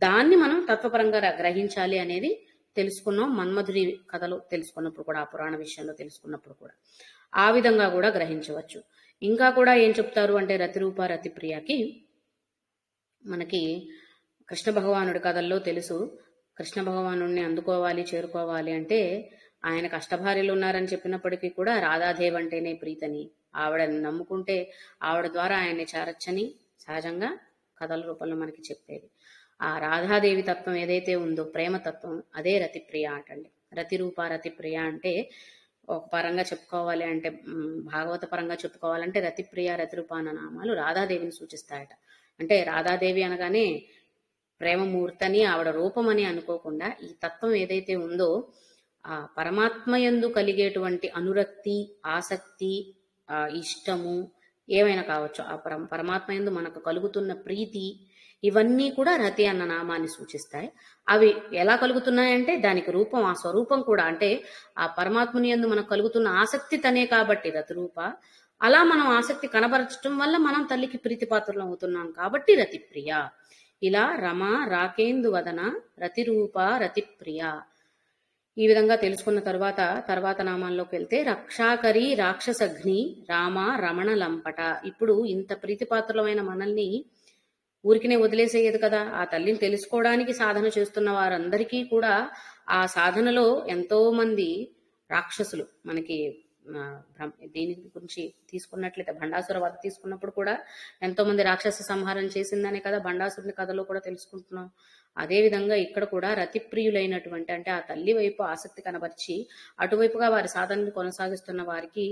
దాన్ని మనం తత్వపరంగా గ్రహించాలి అనేది తెలుసుకున్నాం. మన్మధుడి కథలో తెలుసుకున్నప్పుడు కూడా, ఆ పురాణ విషయంలో తెలుసుకున్నప్పుడు కూడా ఆ విధంగా కూడా గ్రహించవచ్చు. ఇంకా కూడా ఏం చెప్తారు అంటే రతిరూప రతిప్రియకి మనకి కృష్ణ భగవానుడి కథల్లో తెలుసు. కృష్ణ భగవానుడిని అందుకోవాలి, చేరుకోవాలి అంటే ఆయనకు అష్టభార్యలు ఉన్నారని చెప్పినప్పటికీ కూడా రాధాదేవి అంటేనే ప్రీతని, ఆవిడని నమ్ముకుంటే ఆవిడ ద్వారా ఆయన్ని చేరచ్చని సహజంగా కథల రూపంలో మనకి చెప్పేది. ఆ రాధాదేవి తత్వం ఏదైతే ఉందో, ప్రేమతత్వం, అదే రతిప్రియ అంటండి. రతిరూప రతిప్రియ అంటే ఒక పరంగా చెప్పుకోవాలి అంటే, భాగవత పరంగా చెప్పుకోవాలంటే రతిప్రియ రతిరూప అన్న నామాలు రాధాదేవిని సూచిస్తాయట. అంటే రాధాదేవి అనగానే ప్రేమమూర్తని, ఆవిడ రూపమని అనుకోకుండా ఈ తత్వం ఏదైతే ఉందో ఆ పరమాత్మయందు కలిగేటువంటి అనురక్తి, ఆసక్తి, ఇష్టము ఏమైనా కావచ్చు, ఆ పరమాత్మయందు మనకు కలుగుతున్న ప్రీతి, ఇవన్నీ కూడా రతి అన్న నామాన్ని సూచిస్తాయి. అవి ఎలా కలుగుతున్నాయంటే దానికి రూపం, ఆ స్వరూపం కూడా, అంటే ఆ పరమాత్మని యందు మనకు కలుగుతున్న ఆసక్తి తనే కాబట్టి రతిరూప. అలా మనం ఆసక్తి కనబరచడం వల్ల మనం తల్లికి ప్రీతిపాత్రులం అవుతున్నాం కాబట్టి రతిప్రియ. ఇలా రమ రాకేందు వదన రతిరూప రతిప్రియ. ఈ విధంగా తెలుసుకున్న తర్వాత నామాల్లోకి వెళ్తే రక్షాకరి రాక్షసగ్ని రామ రమణ లంపట. ఇప్పుడు ఇంత ప్రీతిపాత్రలమైన మనల్ని ఊరికినే వదిలేసేయదు కదా. ఆ తల్లిని తెలుసుకోవడానికి సాధన చేస్తున్న వారందరికీ కూడా ఆ సాధనలో ఎంతో మంది రాక్షసులు మనకి దీని గురించి తీసుకున్నట్లయితే భండాసుర వధ తీసుకున్నప్పుడు కూడా ఎంతో మంది రాక్షస సంహారం చేసిందనే కదా భండాసురుని కథలో కూడా తెలుసుకుంటున్నాం. అదే విధంగా ఇక్కడ కూడా రతిప్రియులైనటువంటి అంటే ఆ తల్లి వైపు ఆసక్తి కనబర్చి అటువైపుగా వారి సాధనను కొనసాగిస్తున్న వారికి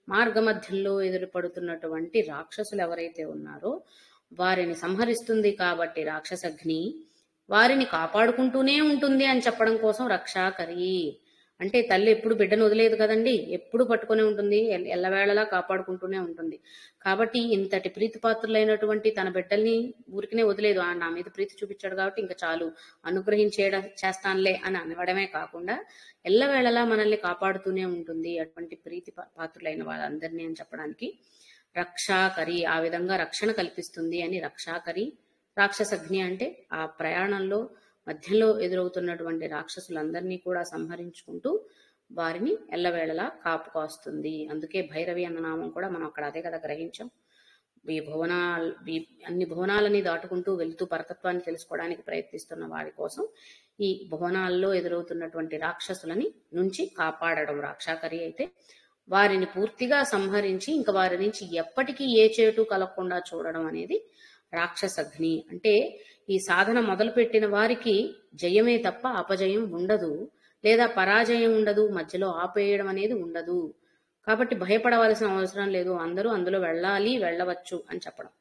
మార్గమధ్యంలో ఎదురుపడుతున్నటువంటి రాక్షసులు ఎవరైతే ఉన్నారో వారిని సంహరిస్తుంది కాబట్టి రాక్షసగ్ని వారిని కాపాడుకుంటూనే ఉంటుంది అని చెప్పడం కోసం రక్షాకరి. అంటే తల్లి ఎప్పుడు బిడ్డను వదిలేదు కదండి, ఎప్పుడు పట్టుకునే ఉంటుంది, ఎల్లవేళలా కాపాడుకుంటూనే ఉంటుంది. కాబట్టి ఇంతటి ప్రీతిపాత్రులైనటువంటి తన బిడ్డల్ని ఊరికినే వదిలేదు. నా మీద ప్రీతి చూపించాడు కాబట్టి ఇంకా చాలు చేస్తానులే అని అనవడమే కాకుండా ఎల్లవేళలా మనల్ని కాపాడుతూనే ఉంటుంది అటువంటి ప్రీతి పాత్రులైన వాళ్ళందరినీ అని చెప్పడానికి రక్షాకరి. ఆ విధంగా రక్షణ కల్పిస్తుంది అని రక్షాకరి. రాక్షసగ్ని అంటే ఆ ప్రయాణంలో మధ్యలో ఎదురవుతున్నటువంటి రాక్షసులందరినీ కూడా సంహరించుకుంటూ వారిని ఎల్లవేళలా కాపుకాస్తుంది. అందుకే భైరవి అన్న నామం కూడా మనం అక్కడ అదే కదా గ్రహించాం. అన్ని భువనాలని దాటుకుంటూ వెళ్తూ పరతత్వాన్ని తెలుసుకోవడానికి ప్రయత్నిస్తున్న వారి కోసం ఈ భువనాల్లో ఎదురవుతున్నటువంటి రాక్షసులని నుంచి కాపాడడం రక్షాకరి అయితే, వారిని పూర్తిగా సంహరించి ఇంకా వారి నుంచి ఎప్పటికీ ఏ చేటు కలగకుండా చూడడం అనేది రాక్షసగ్ని. అంటే ఈ సాధన మొదలుపెట్టిన వారికి జయమే తప్ప అపజయం ఉండదు, లేదా పరాజయం ఉండదు, మధ్యలో ఆపేయడం అనేది ఉండదు. కాబట్టి భయపడవలసిన అవసరం లేదు, అందరూ అందులో వెళ్ళవచ్చు అని చెప్పడం.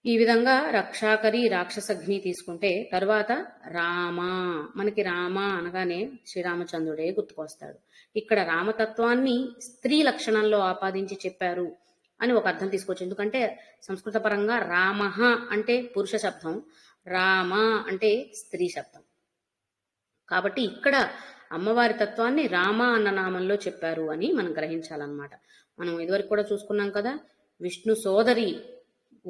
ఈ విధంగా రక్షాకరి రాక్షసగ్ని తీసుకుంటే తర్వాత రామ. మనకి రామ అనగానే శ్రీరామచంద్రుడే గుర్తుకొస్తాడు. ఇక్కడ రామతత్వాన్ని స్త్రీ లక్షణంలో ఆపాదించి చెప్పారు అని ఒక అర్థం తీసుకోవచ్చు. ఎందుకంటే సంస్కృత పరంగా రామః అంటే పురుష శబ్దం, రామ అంటే స్త్రీ శబ్దం. కాబట్టి ఇక్కడ అమ్మవారి తత్వాన్ని రామ అన్న నామంలో చెప్పారు అని మనం గ్రహించాలన్నమాట. మనం ఇదివరకు కూడా చూసుకున్నాం కదా, విష్ణు సోదరి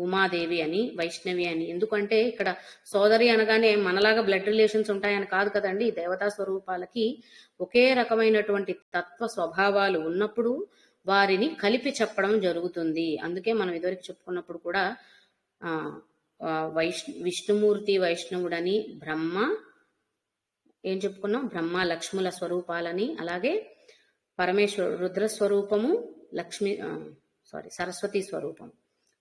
ఉమాదేవి అని, వైష్ణవి అని. ఎందుకంటే ఇక్కడ సోదరి అనగానే మనలాగా బ్లడ్ రిలేషన్స్ ఉంటాయని కాదు కదండి. దేవతా స్వరూపాలకి ఒకే రకమైనటువంటి తత్వ స్వభావాలు ఉన్నప్పుడు వారిని కలిపి చెప్పడం జరుగుతుంది. అందుకే మనం ఇదివరకు చెప్పుకున్నప్పుడు కూడా విష్ణుమూర్తి వైష్ణవుడని, బ్రహ్మ ఏం చెప్పుకున్నాం, బ్రహ్మ లక్ష్ముల స్వరూపాలని, అలాగే పరమేశ్వర రుద్ర స్వరూపము సరస్వతి స్వరూపం,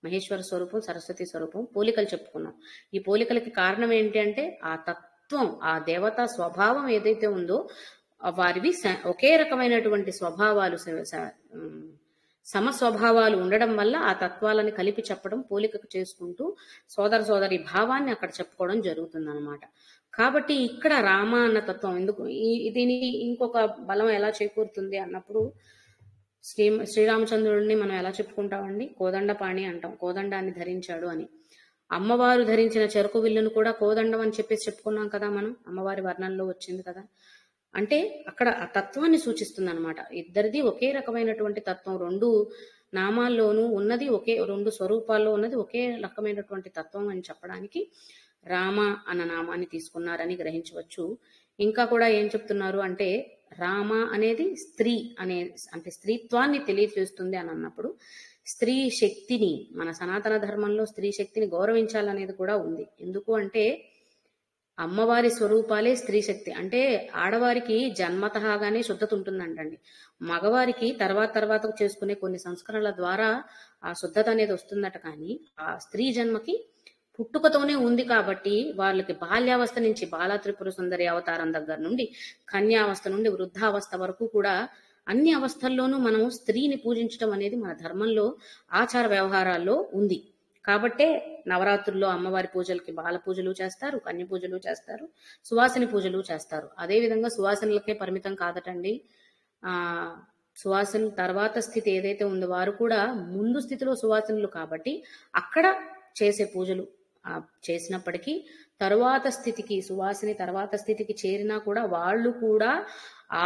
మహేశ్వర స్వరూపం, సరస్వతి స్వరూపం పోలికలు చెప్పుకున్నాం. ఈ పోలికలకి కారణం ఏంటి అంటే ఆ తత్వం, ఆ దేవతా స్వభావం ఏదైతే ఉందో వారివి ఒకే రకమైనటువంటి స్వభావాలు, సమస్వభావాలు ఉండడం వల్ల ఆ తత్వాలని కలిపి చెప్పడం, పోలికకు చేసుకుంటూ సోదరి భావాన్ని అక్కడ చెప్పుకోవడం జరుగుతుంది అనమాట. కాబట్టి ఇక్కడ రామ అన్న తత్వం ఎందుకు, దీనికి ఇంకొక బలం ఎలా చేకూరుతుంది అన్నప్పుడు శ్రీరామచంద్రుడిని మనం ఎలా చెప్పుకుంటామండి, కోదండపాణి అంటాం, కోదండాన్ని ధరించాడు అని. అమ్మవారు ధరించిన చెరుకు విల్లును కూడా కోదండం అని చెప్పేసి చెప్పుకున్నాం కదా మనం, అమ్మవారి వర్ణంలో వచ్చింది కదా. అంటే అక్కడ ఆ తత్వాన్ని సూచిస్తుంది అనమాట. ఇద్దరిది ఒకే రకమైనటువంటి తత్వం, రెండు నామాల్లోనూ ఉన్నది రెండు స్వరూపాల్లో ఉన్నది ఒకే రకమైనటువంటి తత్వం అని చెప్పడానికి రామ అన్న నామాన్ని తీసుకున్నారని గ్రహించవచ్చు. ఇంకా కూడా ఏం చెప్తున్నారు అంటే రామ అనేది స్త్రీ అంటే స్త్రీత్వాన్ని తెలియజేస్తుంది అని అన్నప్పుడు స్త్రీ శక్తిని, మన సనాతన ధర్మంలో స్త్రీ శక్తిని గౌరవించాలనేది కూడా ఉంది. ఎందుకు అంటే అమ్మవారి స్వరూపాలే స్త్రీ శక్తి. అంటే ఆడవారికి జన్మతహాగానే శుద్ధత ఉంటుందంటండి. మగవారికి తర్వాత చేసుకునే కొన్ని సంస్కరణల ద్వారా ఆ శుద్ధత అనేది వస్తుందట. కానీ ఆ స్త్రీ జన్మకి పుట్టుకతోనే ఉంది కాబట్టి వాళ్ళకి బాల్యావస్థ నుంచి బాలా త్రిపుర సుందరి అవతారం దగ్గర నుండి కన్యావస్థ నుండి వృద్ధావస్థ వరకు కూడా అన్ని అవస్థల్లోనూ మనం స్త్రీని పూజించడం అనేది మన ధర్మంలో ఆచార వ్యవహారాల్లో ఉంది. కాబట్టే నవరాత్రుల్లో అమ్మవారి పూజలకి బాల పూజలు చేస్తారు, కన్య పూజలు చేస్తారు, సువాసిని పూజలు చేస్తారు. అదేవిధంగా సువాసనలకే పరిమితం కాదటండి. సువాసన తర్వాత స్థితి ఏదైతే ఉందో వారు కూడా ముందు స్థితిలో సువాసనలు కాబట్టి అక్కడ చేసే పూజలు చేసినప్పటికీ తరువాత స్థితికి, సువాసిని తర్వాత స్థితికి చేరినా కూడా వాళ్ళు కూడా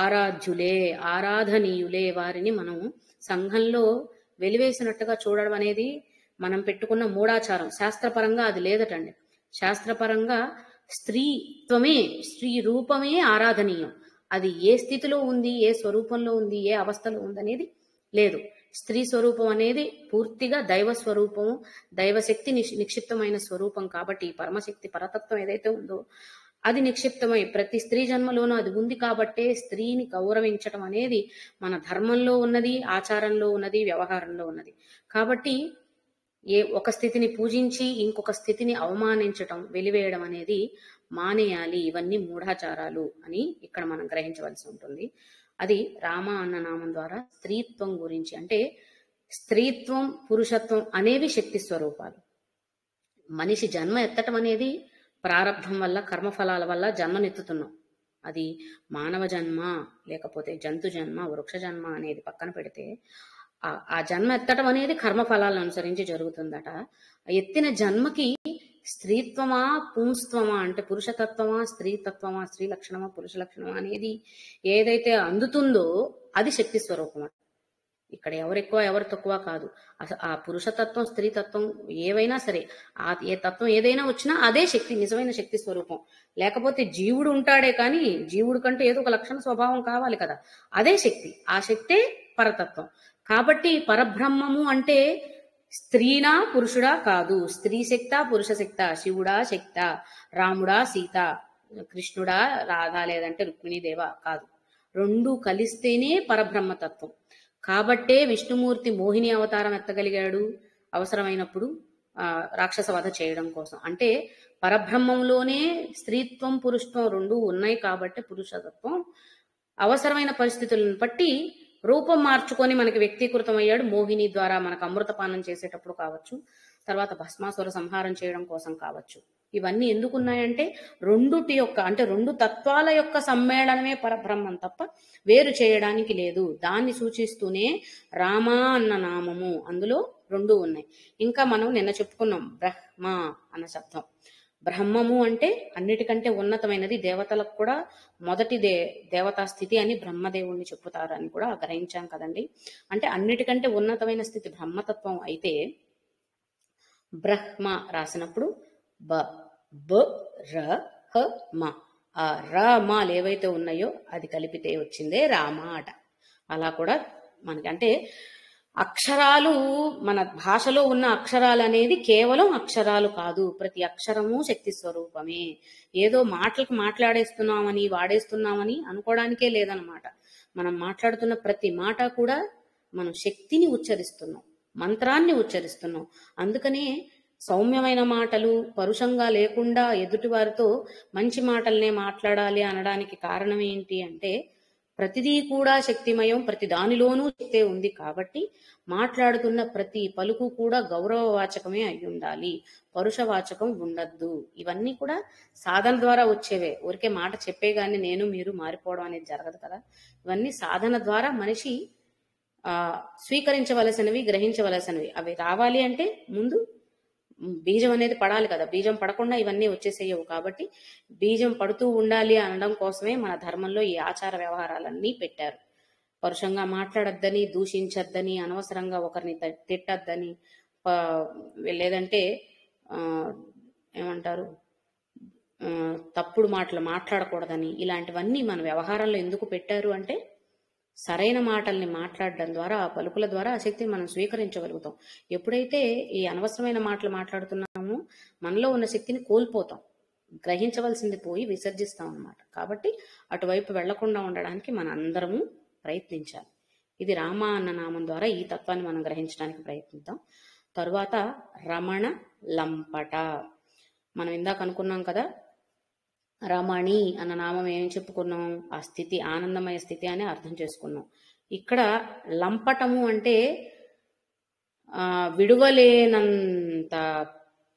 ఆరాధ్యులే, ఆరాధనీయులే. వారిని మనం సంఘంలో వెలివేసినట్టుగా చూడడం అనేది మనం పెట్టుకున్న మూఢాచారం. శాస్త్రపరంగా అది లేదటండి. శాస్త్రపరంగా స్త్రీత్వమే, స్త్రీ రూపమే ఆరాధనీయం. అది ఏ స్థితిలో ఉంది, ఏ స్వరూపంలో ఉంది, ఏ అవస్థలో ఉంది అనేది లేదు. స్త్రీ స్వరూపం అనేది పూర్తిగా దైవ స్వరూపము, దైవశక్తి నిక్షిప్తమైన స్వరూపం. కాబట్టి పరమశక్తి పరతత్వం ఏదైతే ఉందో అది నిక్షిప్తమై ప్రతి స్త్రీ జన్మలోనూ అది ఉంది. కాబట్టే స్త్రీని గౌరవించటం అనేది మన ధర్మంలో ఉన్నది, ఆచారంలో ఉన్నది, వ్యవహారంలో ఉన్నది. కాబట్టి ఒక స్థితిని పూజించి ఇంకొక స్థితిని అవమానించటం, వెలివేయడం అనేది మానేయాలి. ఇవన్నీ మూఢాచారాలు అని ఇక్కడ మనం గ్రహించవలసి ఉంటుంది. అది రామ అన్న నామం ద్వారా స్త్రీత్వం గురించి, అంటే స్త్రీత్వం పురుషత్వం అనేవి శక్తి స్వరూపాలు. మనిషి జన్మ ఎత్తటం అనేది ప్రారంభం వల్ల, కర్మఫలాల వల్ల జన్మనెత్తుతున్నాం. అది మానవ జన్మ, లేకపోతే జంతు జన్మ, వృక్ష జన్మ అనేది పక్కన పెడితే ఆ జన్మ ఎత్తటం అనేది కర్మఫలాలను అనుసరించి జరుగుతుందట. ఎత్తిన జన్మకి స్త్రీత్వమా పుంస్త్వమా, అంటే పురుషతత్వమా స్త్రీతత్వమా, స్త్రీ లక్షణమా పురుష లక్షణమా అనేది ఏదైతే అందుతుందో అది శక్తి స్వరూపం. ఇక్కడ ఎవరు ఎక్కువ ఎవరు తక్కువ కాదు. ఆ పురుషతత్వం స్త్రీతత్వం ఏవైనా సరే, ఏ తత్వం ఏదైనా వచ్చినా అదే శక్తి, నిజమైన శక్తి స్వరూపం. లేకపోతే జీవుడు ఉంటాడే కానీ జీవుడు కంటే ఏదో ఒక లక్షణ స్వభావం కావాలి కదా, అదే శక్తి. ఆ శక్తే పరతత్వం. కాబట్టి పరబ్రహ్మము అంటే స్త్రీనా పురుషుడా కాదు, స్త్రీ శక్తా పురుష శక్త, శివుడా శక్త, రాముడా సీత, కృష్ణుడా రాధా, లేదంటే రుక్మిణీదేవ కాదు. రెండు కలిస్తేనే పరబ్రహ్మతత్వం. కాబట్టే విష్ణుమూర్తి మోహిని అవతారం ఎత్తగలిగాడు అవసరమైనప్పుడు రాక్షస వధ చేయడం కోసం. అంటే పరబ్రహ్మంలోనే స్త్రీత్వం పురుషత్వం రెండు ఉన్నాయి. కాబట్టి పురుషతత్వం అవసరమైన పరిస్థితులను బట్టి రూపం మార్చుకొని మనకి వ్యక్తీకృతం అయ్యాడు. మోహిని ద్వారా మనకు అమృతపానం చేసేటప్పుడు కావచ్చు, తర్వాత భస్మాసుర సంహారం చేయడం కోసం కావచ్చు. ఇవన్నీ ఎందుకున్నాయంటే రెండుటి యొక్క, అంటే రెండు తత్వాల యొక్క సమ్మేళనమే పరబ్రహ్మం తప్ప వేరు చేయడానికి లేదు. దాన్ని సూచిస్తూనే రామ అన్న నామము, అందులో రెండు ఉన్నాయి. ఇంకా మనం నిన్న చెప్పుకున్నాం బ్రహ్మ అన్న శబ్దం. బ్రహ్మము అంటే అన్నిటికంటే ఉన్నతమైనది, దేవతలకు కూడా మొదటి దేవతా స్థితి అని బ్రహ్మదేవుణ్ణి చెప్పుతారని కూడా గ్రహించాం కదండి. అంటే అన్నిటికంటే ఉన్నతమైన స్థితి బ్రహ్మతత్వం అయితే బ్రహ్మ రాసినప్పుడు బ బ ర హ మ, ఆ ర మాలు ఏవైతే ఉన్నాయో అది కలిపితే వచ్చిందే రామ అట. అలా కూడా మనకి, అంటే అక్షరాలు, మన భాషలో ఉన్న అక్షరాలు అనేది కేవలం అక్షరాలు కాదు, ప్రతి అక్షరము శక్తి స్వరూపమే. ఏదో మాటలకు మాట్లాడేస్తున్నామని వాడేస్తున్నామని అనుకోవడానికే లేదనమాట. మనం మాట్లాడుతున్న ప్రతి మాట కూడా మనం శక్తిని ఉచ్చరిస్తున్నాం, మంత్రాన్ని ఉచ్చరిస్తున్నాం. అందుకనే సౌమ్యమైన మాటలు, పరుషంగా లేకుండా ఎదుటి వారితో మంచి మాటలనే మాట్లాడాలి అనడానికి కారణం ఏంటి అంటే ప్రతిదీ కూడా శక్తిమయం, ప్రతి దానిలోనూ శక్తే ఉంది. కాబట్టి మాట్లాడుతున్న ప్రతి పలుకు కూడా గౌరవవాచకమే అయి ఉండాలి, పరుషవాచకం ఉండద్దు. ఇవన్నీ కూడా సాధన ద్వారా వచ్చేవే. ఊరికే మాట చెప్పే గాని నేను మీరు మారిపోవడం అనేది జరగదు కదా. ఇవన్నీ సాధన ద్వారా మనిషి స్వీకరించవలసినవి, గ్రహించవలసినవి. అవి రావాలి అంటే ముందు బీజం అనేది పడాలి కదా. బీజం పడకుండా ఇవన్నీ వచ్చేసేయవు. కాబట్టి బీజం పడుతూ ఉండాలి అనడం కోసమే మన ధర్మంలో ఈ ఆచార వ్యవహారాలన్నీ పెట్టారు. పరుషంగా మాట్లాడొద్దని, దూషించొద్దని, అనవసరంగా ఒకరిని తిట్టద్దని, లేదంటే ఏమంటారు తప్పుడు మాటలు మాట్లాడకూడదని, ఇలాంటివన్నీ మన వ్యవహారంలో ఎందుకు పెట్టారు అంటే సరైన మాటల్ని మాట్లాడడం ద్వారా, ఆ పలుకుల ద్వారా ఆ శక్తిని మనం స్వీకరించగలుగుతాం. ఎప్పుడైతే ఈ అనవసరమైన మాటలు మాట్లాడుతున్నామో మనలో ఉన్న శక్తిని కోల్పోతాం, గ్రహించవలసింది పోయి విసర్జిస్తాం అన్నమాట. కాబట్టి అటువైపు వెళ్లకుండా ఉండడానికి మన అందరము ప్రయత్నించాలి. ఇది రామ అన్న నామం ద్వారా ఈ తత్వాన్ని మనం గ్రహించడానికి ప్రయత్నిద్దాం. తరువాత రమణ లంపట. మనం ఇందాక అనుకున్నాం కదా, రమణి అన్న నామం ఏం చెప్పుకున్నాం, ఆ స్థితి ఆనందమయ స్థితి అని అర్థం చేసుకున్నాం. ఇక్కడ లంపటము అంటే విడువలేనంత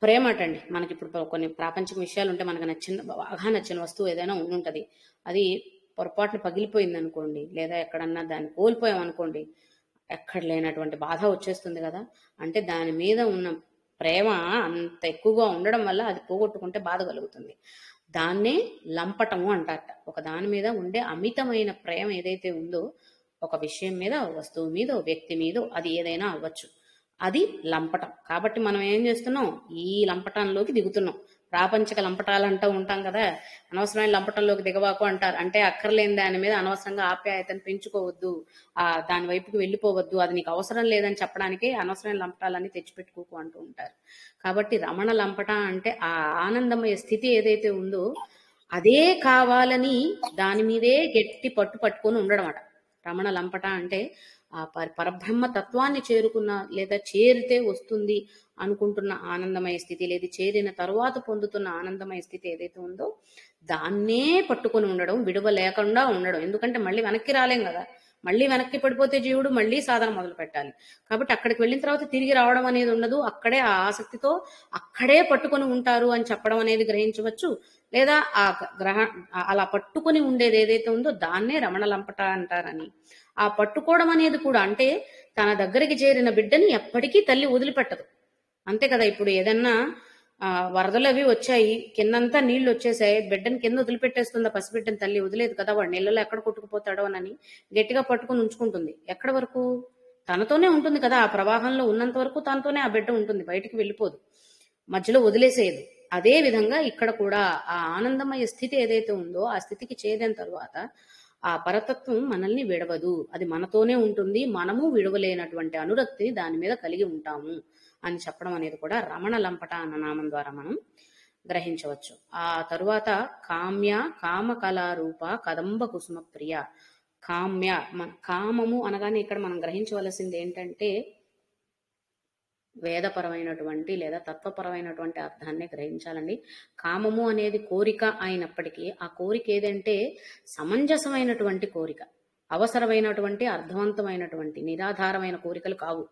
ప్రేమ అటండి. మనకి ఇప్పుడు కొన్ని ప్రాపంచిక విషయాలు ఉంటే మనకు బాగా నచ్చిన వస్తువు ఏదైనా ఉండుంటది, అది పొరపాటున పగిలిపోయింది అనుకోండి, లేదా ఎక్కడన్నా దాన్ని కోల్పోయాం అనుకోండి, ఎక్కడ లేనటువంటి బాధ వచ్చేస్తుంది కదా. అంటే దాని మీద ఉన్న ప్రేమ అంత ఎక్కువగా ఉండడం వల్ల అది పోగొట్టుకుంటే బాధ కలుగుతుంది. దాన్నే లంపటము అంటారట. ఒక దాని మీద ఉండే అమితమైన ప్రేమ ఏదైతే ఉందో, ఒక విషయం మీద, వస్తువు మీద, వ్యక్తి మీద, అది ఏదైనా అవ్వచ్చు, అది లంపటం. కాబట్టి మనం ఏం చేస్తున్నాం, ఈ లంపటంలోకి దిగుతున్నాం. ప్రాపంచిక లంపటాలు అంటూ ఉంటాం కదా, అనవసరమైన లంపటంలోకి దిగవాకు అంటారు. అంటే అక్కర్లేని దాని మీద అనవసరంగా ఆప్యాయతను పెంచుకోవద్దు, దాని వైపుకి వెళ్ళిపోవద్దు, అది నీకు అవసరం లేదని చెప్పడానికి అనవసరమైన లంపటాలన్నీ తెచ్చిపెట్టుకోకు అంటూ ఉంటారు. కాబట్టి రమణ లంపట అంటే ఆ ఆనందమయ స్థితి ఏదైతే ఉందో అదే కావాలని దాని మీదే గట్టి పట్టుకొని ఉండడం అట రమణ లంపట అంటే. ఆ పరబ్రహ్మ తత్వాన్ని చేరుకున్న లేదా చేరితే వస్తుంది అనుకుంటున్న ఆనందమయ స్థితి, లేదా చేరిన తరువాత పొందుతున్న ఆనందమయ స్థితి ఏదైతే ఉందో దాన్నే పట్టుకొని ఉండడం, విడువ లేకుండా ఉండడం. ఎందుకంటే మళ్ళీ వెనక్కి రాలేం కదా, మళ్ళీ వెనక్కి పడిపోతే జీవుడు మళ్ళీ సాధన మొదలు పెట్టాలి. కాబట్టి అక్కడికి వెళ్ళిన తర్వాత తిరిగి రావడం అనేది ఉండదు. అక్కడే ఆ ఆసక్తితో అక్కడే పట్టుకొని ఉంటారు అని చెప్పడం అనేది గ్రహించవచ్చు. లేదా ఆ అలా పట్టుకొని ఉండేది ఏదైతే ఉందో దాన్నే రమణ లంపట అంటారని. ఆ పట్టుకోవడం అనేది కూడా అంటే తన దగ్గరికి చేరిన బిడ్డని ఎప్పటికీ తల్లి వదిలిపెట్టదు. అంతే కదా, ఇప్పుడు ఏదన్నా వరదలు అవి వచ్చాయి, కిందంతా నీళ్లు వచ్చేసాయి, బిడ్డని కింద వదిలిపెట్టేస్తుందా పసిబిడ్డని తల్లి? వదిలేదు కదా, వాడు నీళ్ళలో ఎక్కడ కొట్టుకుపోతాడో అని గట్టిగా పట్టుకుని ఉంచుకుంటుంది. ఎక్కడి వరకు? తనతోనే ఉంటుంది కదా, ఆ ప్రవాహంలో ఉన్నంత వరకు తనతోనే ఆ బిడ్డ ఉంటుంది, బయటికి వెళ్ళిపోదు, మధ్యలో వదిలేసేది. అదే విధంగా ఇక్కడ కూడా ఆ ఆనందమయ స్థితి ఏదైతే ఉందో ఆ స్థితికి చేరిన తరువాత ఆ పరతత్వం మనల్ని విడవదు, అది మనతోనే ఉంటుంది, మనము విడవలేనటువంటి అనురక్తిని దాని మీద కలిగి ఉంటాము అని చెప్పడం అనేది కూడా రమణ లంపట అన్న నామం ద్వారా మనం గ్రహించవచ్చు. ఆ తరువాత కామ్య కామ కళారూప కదంబ కుసుమ ప్రియ. కామ్య, కామము అనగానే ఇక్కడ మనం గ్రహించవలసింది ఏంటంటే వేదపరమైనటువంటి లేదా తత్వపరమైనటువంటి అర్థాన్ని గ్రహించాలండి. కామము అనేది కోరిక అయినప్పటికీ ఆ కోరిక ఏదంటే సమంజసమైనటువంటి కోరిక, అవసరమైనటువంటి అర్థవంతమైనటువంటి నిరాధారమైన కోరికలు కావు.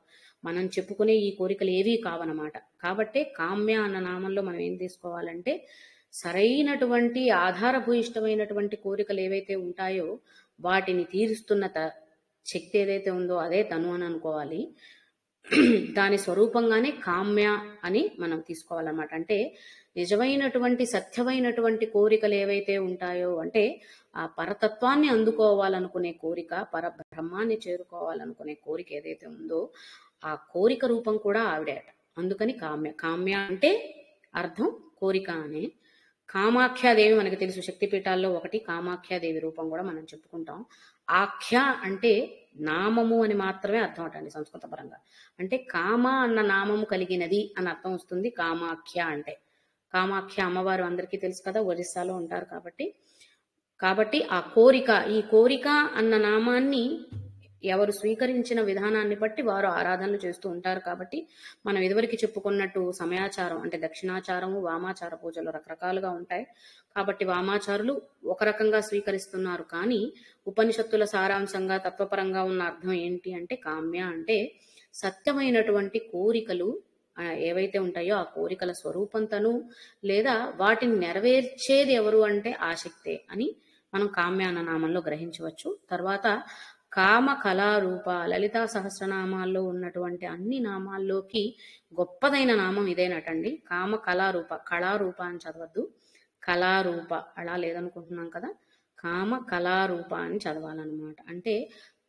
మనం చెప్పుకునే ఈ కోరికలు ఏవీ కావన్నమాట. కాబట్టి కామ్య అన్న నామంలో మనం ఏం తీసుకోవాలంటే సరైనటువంటి ఆధారభూయిష్టమైనటువంటి కోరికలు ఏవైతే ఉంటాయో వాటిని తీరుస్తున్న శక్తి ఏదైతే ఉందో అదే తను అని అనుకోవాలి. దాని స్వరూపంగానే కామ్య అని మనం తీసుకోవాలన్నమాట. అంటే నిజమైనటువంటి సత్యమైనటువంటి కోరికలు ఏవైతే ఉంటాయో అంటే ఆ పరతత్వాన్ని అందుకోవాలనుకునే కోరిక, పరబ్రహ్మాన్ని చేరుకోవాలనుకునే కోరిక ఏదైతే ఉందో ఆ కోరిక రూపం కూడా ఆవిడే అట. అందుకని కామ్య. కామ్య అంటే అర్థం కోరిక అనే. కామాఖ్యాదేవి మనకు తెలుసు, శక్తిపీఠాల్లో ఒకటి కామాఖ్యాదేవి రూపం కూడా మనం చెప్పుకుంటాం. ఆఖ్య అంటే నామము అని మాత్రమే అర్థం అటండి సంస్కృత పరంగా. అంటే కామ అన్న నామము కలిగినది అని అర్థం వస్తుంది కామాఖ్య అంటే. కామాఖ్య అమ్మవారు అందరికీ తెలుసు కదా, ఒరిస్సాలో ఉంటారు కాబట్టి ఆ కోరిక, ఈ కోరిక అన్న నామాన్ని ఎవరు స్వీకరించిన విధానాన్ని బట్టి వారు ఆరాధనలు చేస్తూ ఉంటారు. కాబట్టి మనం ఇదివరకు చెప్పుకున్నట్టు సమయాచారం అంటే దక్షిణాచారము, వామాచార పూజలు రకరకాలుగా ఉంటాయి. కాబట్టి వామాచారులు ఒక రకంగా స్వీకరిస్తున్నారు, కానీ ఉపనిషత్తుల సారాంశంగా తత్వపరంగా ఉన్న అర్థం ఏంటి అంటే కామ్య అంటే సత్యమైనటువంటి కోరికలు ఏవైతే ఉంటాయో ఆ కోరికల స్వరూపంతను లేదా వాటిని నెరవేర్చేది ఎవరు అంటే ఆసక్తే అని మనం కామ్య అన్న నామంలో గ్రహించవచ్చు. తర్వాత కామ కళారూప, లలితా సహస్రనామాల్లో ఉన్నటువంటి అన్ని నామాల్లోకి గొప్పదైన నామం ఇదేనటండి. కామ కళారూప, కళారూప అని చదవద్దు, కళారూప అలా లేదనుకుంటున్నాం కదా, కామ కళారూప అని చదవాలన్నమాట. అంటే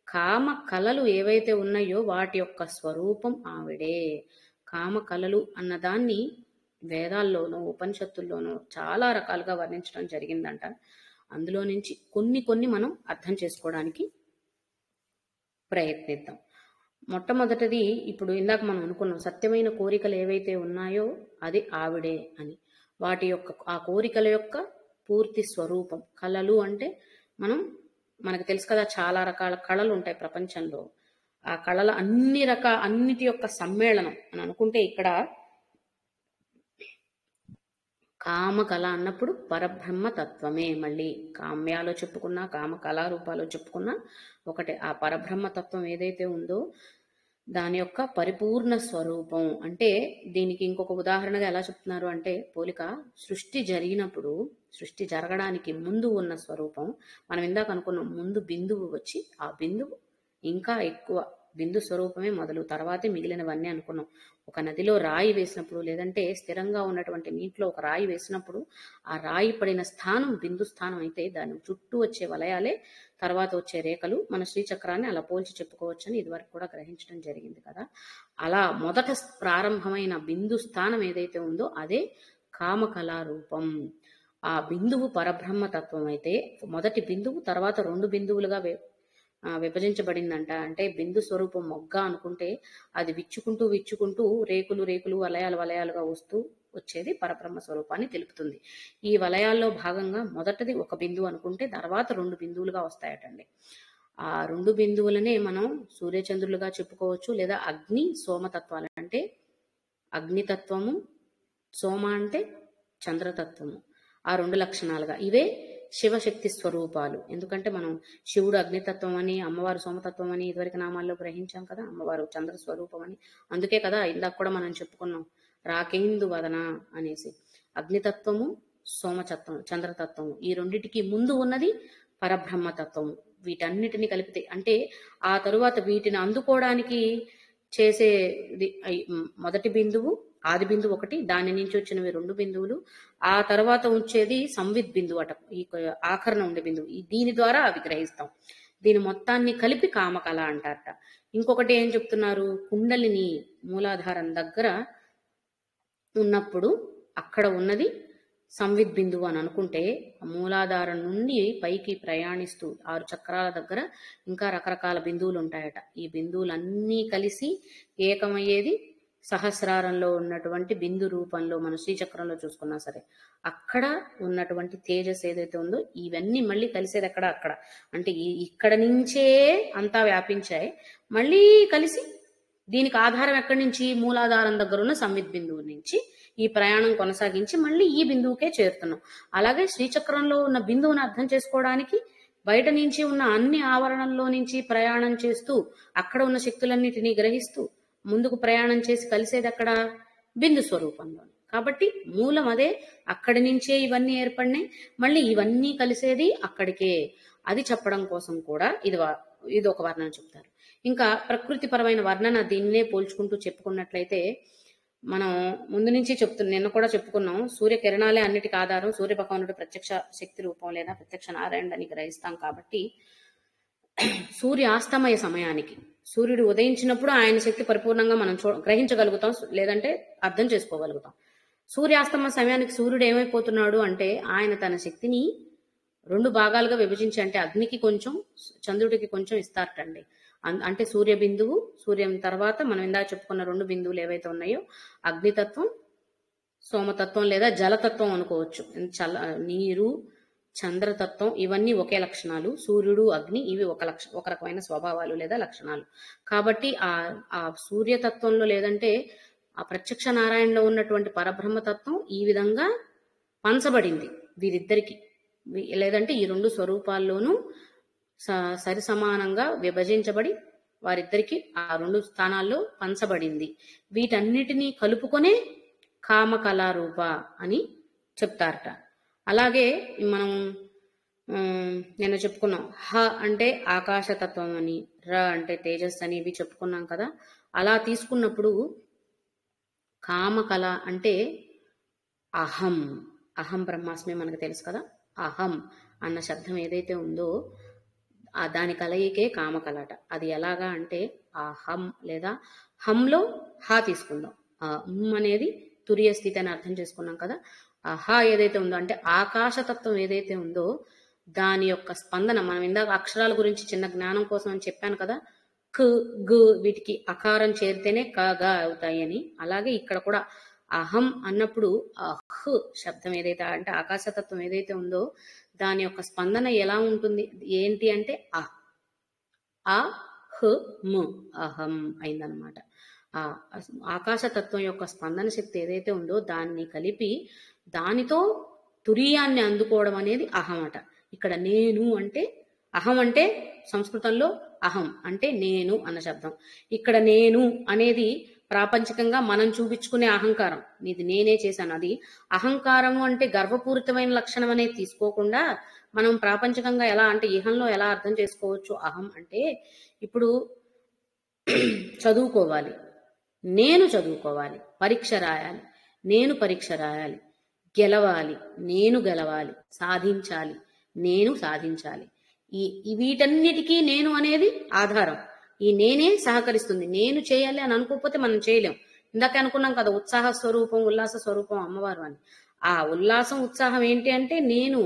కామ కళలు ఏవైతే ఉన్నాయో వాటి యొక్క స్వరూపం ఆవిడే. కామ కళలు అన్నదాన్ని వేదాల్లోనూ ఉపనిషత్తుల్లోనూ చాలా రకాలుగా వర్ణించడం జరిగిందంట. అందులో నుంచి కొన్ని మనం అర్థం చేసుకోవడానికి ప్రయత్నిద్దాం. మొట్టమొదటిది ఇప్పుడు ఇందాక మనం అనుకున్నాం, సత్యమైన కోరికలు ఏవైతే ఉన్నాయో అది ఆవిడే అని. వాటి యొక్క ఆ కోరికల యొక్క పూర్తి స్వరూపం. కళలు అంటే మనకు తెలుసు కదా, చాలా రకాల కళలు ఉంటాయి ప్రపంచంలో. ఆ కళల అన్నిటి యొక్క సమ్మేళనం అని అనుకుంటే ఇక్కడ కామ కళ అన్నప్పుడు పరబ్రహ్మ తత్వమే. మళ్ళీ కామ్యాలో చెప్పుకున్నా కామ కళారూపాలో చెప్పుకున్నా ఒకటే. ఆ పరబ్రహ్మ తత్వం ఏదైతే ఉందో దాని యొక్క పరిపూర్ణ స్వరూపం. అంటే దీనికి ఇంకొక ఉదాహరణగా ఎలా చెప్తున్నారు అంటే పోలిక, సృష్టి జరిగినప్పుడు సృష్టి జరగడానికి ముందు ఉన్న స్వరూపం మనం ఇందాక అనుకున్నాం. ముందు బిందువు వచ్చి ఆ బిందువు ఇంకా ఎక్కువ బిందు స్వరూపమే మొదలు, తర్వాతే మిగిలినవన్నీ అనుకున్నాం. ఒక నదిలో రాయి వేసినప్పుడు లేదంటే స్థిరంగా ఉన్నటువంటి నీటిలో ఒక రాయి వేసినప్పుడు ఆ రాయి పడిన స్థానం బిందు స్థానం అయితే దాని చుట్టూ వచ్చే వలయాలే తర్వాత వచ్చే రేఖలు. మన శ్రీచక్రాన్ని అలా పోల్చి చెప్పుకోవచ్చని ఇదివరకు కూడా గ్రహించడం జరిగింది కదా. అలా మొదట ప్రారంభమైన బిందు స్థానం ఏదైతే ఉందో అదే కామకళారూపం. ఆ బిందువు పరబ్రహ్మ తత్వం అయితే మొదటి బిందువు తర్వాత 2 బిందువులుగా విభజించబడిందంట. అంటే బిందు స్వరూపం మొగ్గ అనుకుంటే అది విచ్చుకుంటూ విచ్చుకుంటూ రేకులు రేకులు వలయాలు వలయాలుగా వస్తూ వచ్చేది పరబ్రహ్మ స్వరూపాన్ని తెలుపుతుంది. ఈ వలయాల్లో భాగంగా మొదటిది ఒక బిందువు అనుకుంటే తర్వాత 2 బిందువులుగా వస్తాయటండి. ఆ 2 బిందువులనే మనం సూర్యచంద్రులుగా చెప్పుకోవచ్చు, లేదా అగ్ని సోమతత్వాలు. అంటే అగ్నితత్వము, సోమ అంటే చంద్రతత్వము. ఆ 2 లక్షణాలుగా ఇవే శివశక్తి స్వరూపాలు. ఎందుకంటే మనం శివుడు అగ్నితత్వం అని, అమ్మవారు సోమతత్వం అని ఇదివరకు నామాల్లో గ్రహించాం కదా, అమ్మవారు చంద్ర స్వరూపం అని. అందుకే కదా ఇందాక కూడా మనం చెప్పుకున్నాం రాకేందు వదన అనేసి. అగ్నితత్వము, సోమతత్వం, చంద్రతత్వము ఈ రెండిటికి ముందు ఉన్నది పరబ్రహ్మతత్వము. వీటన్నిటిని కలిపితే అంటే ఆ తరువాత వీటిని అందుకోవడానికి చేసే మొదటి బిందువు ఆది బిందువు ఒకటి, దాని నుంచి వచ్చినవి 2 బిందువులు, ఆ తర్వాత ఉంచేది సంవిత్ బిందువు అట, ఈ ఆఖరణ ఉండే బిందువు. దీని ద్వారా అవి గ్రహిస్తాం. దీని మొత్తాన్ని కలిపి కామకళ అంటారట. ఇంకొకటి ఏం చెప్తున్నారు, కుండలిని మూలాధారం దగ్గర ఉన్నప్పుడు అక్కడ ఉన్నది సంవిత్ బిందువు అని అనుకుంటే, మూలాధారం నుండి పైకి ప్రయాణిస్తూ 6 చక్రాల దగ్గర ఇంకా రకరకాల బిందువులు ఉంటాయట. ఈ బిందువులన్నీ కలిసి ఏకమయ్యేది సహస్రారంలో ఉన్నటువంటి బిందు రూపంలో మన శ్రీచక్రంలో చూసుకున్నా సరే అక్కడ ఉన్నటువంటి తేజస్ ఏదైతే ఉందో ఇవన్నీ మళ్ళీ కలిసేది అక్కడ. అంటే ఇక్కడ నుంచే అంతా వ్యాపించాయి, మళ్ళీ కలిసి దీనికి ఆధారం ఎక్కడి నుంచి, మూలాధారం దగ్గర ఉన్న సంవిత్ బిందువు నుంచి ఈ ప్రయాణం కొనసాగించి మళ్ళీ ఈ బిందువుకే చేరుతున్నాం. అలాగే శ్రీచక్రంలో ఉన్న బిందువుని అర్థం చేసుకోవడానికి బయట నుంచి ఉన్న అన్ని ఆవరణల్లో నుంచి ప్రయాణం చేస్తూ అక్కడ ఉన్న శక్తులన్నిటినీ గ్రహిస్తూ ముందుకు ప్రయాణం చేసి కలిసేది అక్కడ బిందు స్వరూపంలో. కాబట్టి మూలం అదే, అక్కడి నుంచే ఇవన్నీ ఏర్పడినాయి, మళ్ళీ ఇవన్నీ కలిసేది అక్కడికే. అది చెప్పడం కోసం కూడా ఇది ఒక వర్ణన చెప్తారు. ఇంకా ప్రకృతిపరమైన వర్ణన దీన్నే పోల్చుకుంటూ చెప్పుకున్నట్లయితే మనం ముందు నుంచి నిన్న కూడా చెప్పుకున్నాం, సూర్యకిరణాలే అన్నిటికీ ఆధారం, సూర్యభగవానుడు ప్రత్యక్ష శక్తి రూపం లేదా ప్రత్యక్ష నారాయణుడు అని గ్రహిస్తాం. కాబట్టి సూర్యాస్తమయ సమయానికి సూర్యుడు ఉదయించినప్పుడు ఆయన శక్తి పరిపూర్ణంగా మనం గ్రహించగలుగుతాం, లేదంటే అర్థం చేసుకోగలుగుతాం. సూర్యాస్తమయ సమయానికి సూర్యుడు ఏమైపోతున్నాడు అంటే ఆయన తన శక్తిని 2 భాగాలుగా విభజించి, అంటే అగ్నికి కొంచెం చంద్రుడికి కొంచెం ఇస్తారటండి. అంటే సూర్య బిందువు, సూర్యం తర్వాత మనం ఇందాక చెప్పుకున్న 2 బిందువులు ఏవైతే ఉన్నాయో అగ్నితత్వం, సోమతత్వం లేదా జలతత్వం అనుకోవచ్చు. నీరు, చంద్రతత్వం ఇవన్నీ ఒకే లక్షణాలు. సూర్యుడు, అగ్ని ఇవి ఒక రకమైన స్వభావాలు లేదా లక్షణాలు. కాబట్టి ఆ సూర్యతత్వంలో లేదంటే ఆ ప్రత్యక్ష నారాయణలో ఉన్నటువంటి పరబ్రహ్మతత్వం ఈ విధంగా పంచబడింది వీరిద్దరికి, లేదంటే ఈ 2 స్వరూపాల్లోనూ సరి సమానంగా విభజించబడి వారిద్దరికి ఆ 2 స్థానాల్లో పంచబడింది. వీటన్నిటినీ కలుపుకొనే కామకళారూప అని చెప్తారట. అలాగే మనం నిన్న చెప్పుకున్నాం, హ అంటే ఆకాశతత్వం అని, ర అంటే తేజస్ అని ఇవి చెప్పుకున్నాం కదా. అలా తీసుకున్నప్పుడు కామకళ అంటే అహం, అహం బ్రహ్మాస్మి మనకు తెలుసు కదా. అహం అన్న శబ్దం ఏదైతే ఉందో దాని కలయికే కామకళట. అది ఎలాగా అంటే ఆ హం లేదా హంలో హా తీసుకుందాం. ఆ అనేది తురియ స్థితి అని అర్థం చేసుకున్నాం కదా. ఆ హా ఏదైతే ఉందో అంటే ఆకాశతత్వం ఏదైతే ఉందో దాని యొక్క స్పందన, మనం ఇందాక అక్షరాల గురించి చిన్న జ్ఞానం కోసం అని చెప్పాను కదా, క్ గ్ వీటికి అకారం చేరితేనే క గా అవుతాయి అని. అలాగే ఇక్కడ కూడా అహం అన్నప్పుడు అహ్ శబ్దం ఏదైతే అంటే ఆకాశతత్వం ఏదైతే ఉందో దాని యొక్క స్పందన ఎలా ఉంటుంది ఏంటి అంటే ఆ హ ము అహం అయిందనమాట. ఆ ఆకాశతత్వం యొక్క స్పందన శక్తి ఏదైతే ఉందో దాన్ని కలిపి దానితో తురియాన్ని అందుకోవడం అనేది అహం అట. ఇక్కడ నేను అంటే అహం అంటే సంస్కృతంలో అహం అంటే నేను అన్న శబ్దం. ఇక్కడ నేను అనేది ప్రాపంచికంగా మనం చూపించుకునే అహంకారం, ఇది నేనే చేశాను. అది అహంకారము అంటే గర్వపూరితమైన లక్షణం అనేది తీసుకోకుండా మనం ప్రాపంచికంగా ఎలా అంటే ఇహంలో ఎలా అర్థం చేసుకోవచ్చు. అహం అంటే ఇప్పుడు చదువుకోవాలి, నేను చదువుకోవాలి, పరీక్ష రాయాలి, నేను పరీక్ష రాయాలి, గెలవాలి, నేను గెలవాలి, సాధించాలి, నేను సాధించాలి. వీటన్నిటికీ నేను అనేది ఆధారం. ఈ నేనే సహకరిస్తుంది. నేను చేయాలి అని అనుకోకపోతే మనం చేయలేం. ఇందాక అనుకున్నాం కదా, ఉత్సాహ స్వరూపం ఉల్లాస స్వరూపం అమ్మవారు అని. ఆ ఉల్లాసం ఉత్సాహం ఏంటి అంటే నేను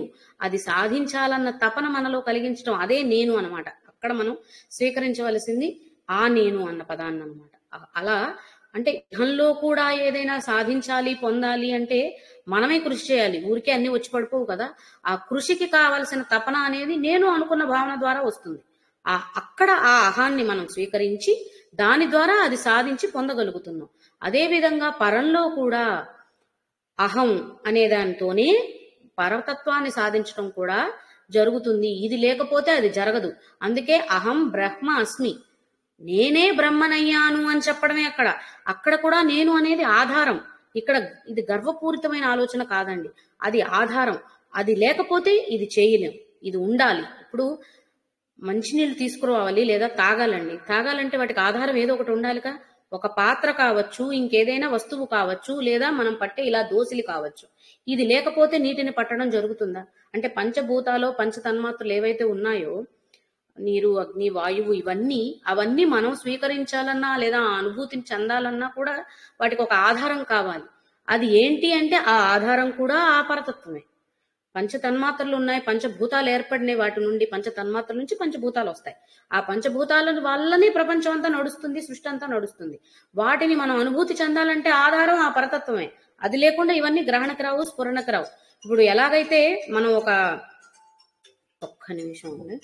అది సాధించాలన్న తపన మనలో కలిగించడం, అదే నేను అన్నమాట. అక్కడ మనం స్వీకరించవలసింది ఆ నేను అన్న పదాన్ని అనమాట. అలా అంటే ఇహంలో కూడా ఏదైనా సాధించాలి పొందాలి అంటే మనమే కృషి చేయాలి, ఊరికే అన్ని వచ్చి పడిపోవు కదా. ఆ కృషికి కావలసిన తపన అనేది నేను అనుకున్న భావన ద్వారా వస్తుంది. అక్కడ ఆ అహాన్ని మనం స్వీకరించి దాని ద్వారా అది సాధించి పొందగలుగుతున్నాం. అదే విధంగా పరంలో కూడా అహం అనే దానితోనే పరతత్వాన్ని సాధించడం కూడా జరుగుతుంది. ఇది లేకపోతే అది జరగదు. అందుకే అహం బ్రహ్మ అస్మి, నేనే బ్రహ్మనయ్యాను అని చెప్పడమే అక్కడ. అక్కడ కూడా నేను అనేది ఆధారం. ఇక్కడ ఇది గర్వపూరితమైన ఆలోచన కాదండి, అది ఆధారం. అది లేకపోతే ఇది చేయలేం, ఇది ఉండాలి. ఇప్పుడు మంచినీళ్ళు తీసుకురావాలి లేదా తాగాలండి, తాగాలంటే వాటికి ఆధారం ఏదో ఒకటి ఉండాలిగా. ఒక పాత్ర కావచ్చు, ఇంకేదైనా వస్తువు కావచ్చు, లేదా మనం పట్టే ఇలా దోసిలి కావచ్చు. ఇది లేకపోతే నీటిని పట్టడం జరుగుతుందా? అంటే పంచభూతాలో పంచ తన్మాత్రలు ఏవైతే ఉన్నాయో, నీరు అగ్ని వాయువు ఇవన్నీ అవన్నీ మనం స్వీకరించాలన్నా లేదా ఆ అనుభూతిని చెందాలన్నా కూడా వాటికి ఒక ఆధారం కావాలి. అది ఏంటి అంటే ఆ ఆధారం కూడా ఆ పరతత్వమే. పంచ తన్మాత్రలు ఉన్నాయి, పంచభూతాలు ఏర్పడినాయి, వాటి నుండి పంచ తన్మాత్రల నుంచి పంచభూతాలు వస్తాయి. ఆ పంచభూతాల వల్లనే ప్రపంచం అంతా నడుస్తుంది, సృష్టి అంతా నడుస్తుంది. వాటిని మనం అనుభూతి చెందాలంటే ఆధారం ఆ పరతత్వమే. అది లేకుండా ఇవన్నీ గ్రహణకు రావు, స్ఫురణకు రావు. ఇప్పుడు ఎలాగైతే మనం ఒక్క నిమిషం ఉంది.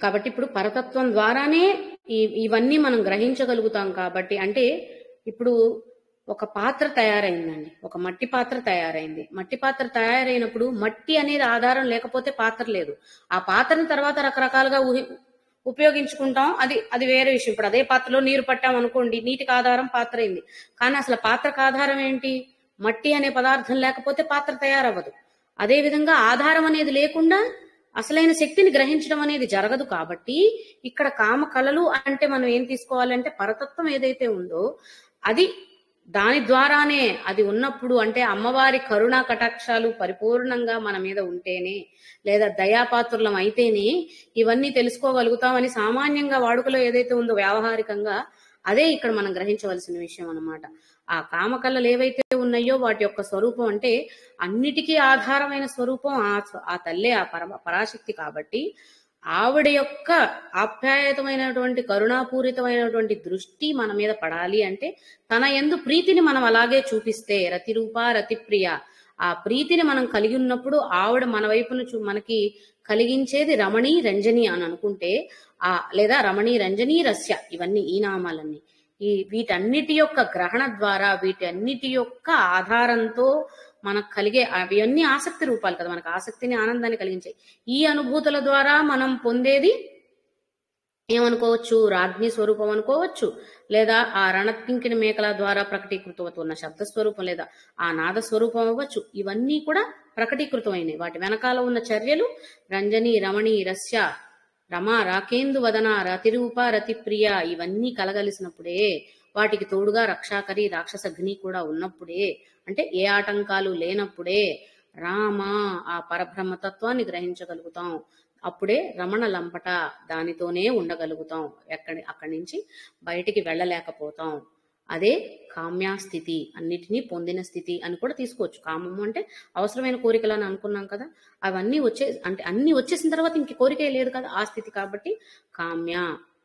కాబట్టి ఇప్పుడు పరతత్వం ద్వారానే ఇవన్నీ మనం గ్రహించగలుగుతాం. కాబట్టి అంటే ఇప్పుడు ఒక పాత్ర తయారైందండి, ఒక మట్టి పాత్ర తయారైంది. మట్టి పాత్ర తయారైనప్పుడు మట్టి అనేది ఆధారం లేకపోతే పాత్ర లేదు. ఆ పాత్రని తర్వాత రకరకాలుగా ఉపయోగించుకుంటాం, అది అది వేరే విషయం. ఇప్పుడు అదే పాత్రలో నీరు పట్టాం అనుకోండి, నీటికి ఆధారం పాత్ర అయింది. కానీ అసలు పాత్రకు ఆధారం ఏంటి? మట్టి అనే పదార్థం లేకపోతే పాత్ర తయారవ్వదు. అదే విధంగా ఆధారం అనేది లేకుండా అసలైన శక్తిని గ్రహించడం అనేది జరగదు. కాబట్టి ఇక్కడ కామ కళలు అంటే మనం ఏం తీసుకోవాలంటే పరతత్వం ఏదైతే ఉందో అది దాని ద్వారానే అది ఉన్నప్పుడు, అంటే అమ్మవారి కరుణా కటాక్షాలు పరిపూర్ణంగా మన మీద ఉంటేనే లేదా దయాపాత్రులం అయితేనే ఇవన్నీ తెలుసుకోగలుగుతామని సామాన్యంగా వాడుకలో ఏదైతే ఉందో వ్యావహారికంగా అదే ఇక్కడ మనం గ్రహించవలసిన విషయం అన్నమాట. ఆ కామకళలు ఏవైతే ఉన్నాయో వాటి యొక్క స్వరూపం అంటే అన్నిటికీ ఆధారమైన స్వరూపం ఆ తల్లే, ఆ పరాశక్తి. కాబట్టి ఆవిడ యొక్క ఆప్యాయతమైనటువంటి కరుణాపూరితమైనటువంటి దృష్టి మన మీద పడాలి అంటే తన యందు ప్రీతిని మనం అలాగే చూపిస్తే, రతిరూప రతిప్రియ, ఆ ప్రీతిని మనం కలిగి ఉన్నప్పుడు ఆవిడ మన వైపును మనకి కలిగించేది రమణీ రంజని అని అనుకుంటే లేదా రమణీ రంజనీ రస్య, ఇవన్నీ ఈ నామాలన్నీ వీటన్నిటి యొక్క గ్రహణ ద్వారా వీటన్నిటి యొక్క ఆధారంతో మనకు కలిగే అవన్నీ ఆసక్తి రూపాలు కదా, మనకు ఆసక్తిని ఆనందాన్ని కలిగించాయి. ఈ అనుభూతుల ద్వారా మనం పొందేది ఏమనుకోవచ్చు? రాజ్ఞి స్వరూపం అనుకోవచ్చు, లేదా ఆ రణకింకిని మేకల ద్వారా ప్రకటీకృతమవుతున్న శబ్ద స్వరూపం, లేదా ఆ నాద స్వరూపం అవ్వచ్చు. ఇవన్నీ కూడా ప్రకటీకృతమైనవి. వాటి వెనకాల ఉన్న చర్యలు రంజని రమణి రస్య రమ రాకేందు వదన రతిరూప రతిప్రియ ఇవన్నీ కలగలిసినప్పుడే, వాటికి తోడుగా రక్షాకరి రాక్షసగ్ని కూడా ఉన్నప్పుడే, అంటే ఏ ఆటంకాలు లేనప్పుడే రామ ఆ పరబ్రహ్మతత్వాన్ని గ్రహించగలుగుతాం. అప్పుడే రమణ లంపట దానితోనే ఉండగలుగుతాం, అక్కడి నుంచి బయటికి వెళ్ళలేకపోతాం. అదే కామ్యాస్థితి, అన్నిటినీ పొందిన స్థితి అని కూడా తీసుకోవచ్చు. కామము అంటే అవసరమైన కోరికలు అని అనుకున్నాం కదా, అవన్నీ అంటే అన్ని వచ్చేసిన తర్వాత ఇంక కోరికే లేదు కదా ఆ స్థితి. కాబట్టి కామ్య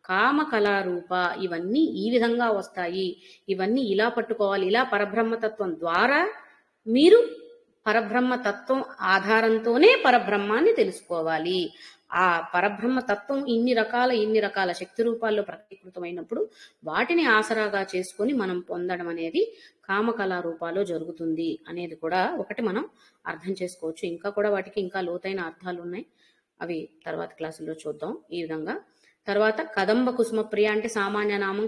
కామ కళారూప ఇవన్నీ ఈ విధంగా వస్తాయి. ఇవన్నీ ఇలా పట్టుకోవాలి. ఇలా పరబ్రహ్మతత్వం ద్వారా మీరు పరబ్రహ్మతత్వం ఆధారంతోనే పరబ్రహ్మాన్ని తెలుసుకోవాలి. ఆ పరబ్రహ్మ తత్వం ఇన్ని రకాల శక్తి రూపాల్లో ప్రకటీకృతమైనప్పుడు వాటిని ఆసరాగా చేసుకొని మనం పొందడం అనేది కామకళా రూపాల్లో జరుగుతుంది అనేది కూడా ఒకటి మనం అర్థం చేసుకోవచ్చు. ఇంకా కూడా వాటికి ఇంకా లోతైన అర్థాలు ఉన్నాయి, అవి తర్వాత క్లాసుల్లో చూద్దాం. ఈ విధంగా తర్వాత కదంబ కుసుమ ప్రియ అంటే సామాన్య నామం.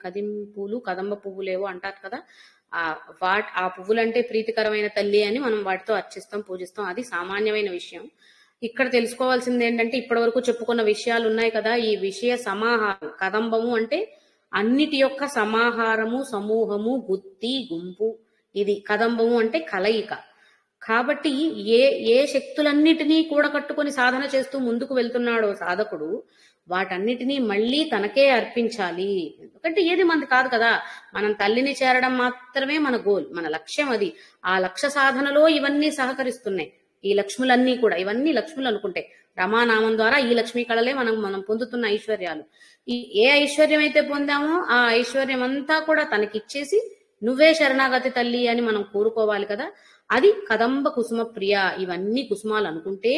కదింపులు కదంబ పువ్వులేవో అంటారు కదా, ఆ పువ్వులంటే ప్రీతికరమైన తల్లి అని మనం వాటితో అర్చిస్తాం, పూజిస్తాం. అది సామాన్యమైన విషయం. ఇక్కడ తెలుసుకోవాల్సింది ఏంటంటే ఇప్పటి వరకు చెప్పుకున్న విషయాలు ఉన్నాయి కదా, ఈ విషయ సమాహారం. కదంబము అంటే అన్నిటి యొక్క సమాహారము, సమూహము, గుత్తి, గుంపు. ఇది కదంబము అంటే కలయిక. కాబట్టి ఏ శక్తులన్నిటినీ కూడకట్టుకొని సాధన చేస్తూ ముందుకు వెళ్తున్నాడో సాధకుడు, వాటన్నిటినీ మళ్ళీ తనకే అర్పించాలి. ఎందుకంటే ఏది మనది కాదు కదా, మనం తల్లిని చేరడం మాత్రమే మన గోల్, మన లక్ష్యం అది. ఆ లక్ష్య సాధనలో ఇవన్నీ సహకరిస్తున్నాయి. ఈ లక్ష్ములన్నీ కూడా, ఇవన్నీ లక్ష్ములు అనుకుంటే రమానామం ద్వారా ఈ లక్ష్మీ కళలే మనం పొందుతున్న ఐశ్వర్యాలు. ఏ ఐశ్వర్యం అయితే పొందామో ఆ ఐశ్వర్యం అంతా కూడా తనకిచ్చేసి నువ్వే శరణాగతి తల్లి అని మనం కోరుకోవాలి కదా. అది కదంబ కుసుమ ప్రియ. ఇవన్నీ కుసుమాలు అనుకుంటే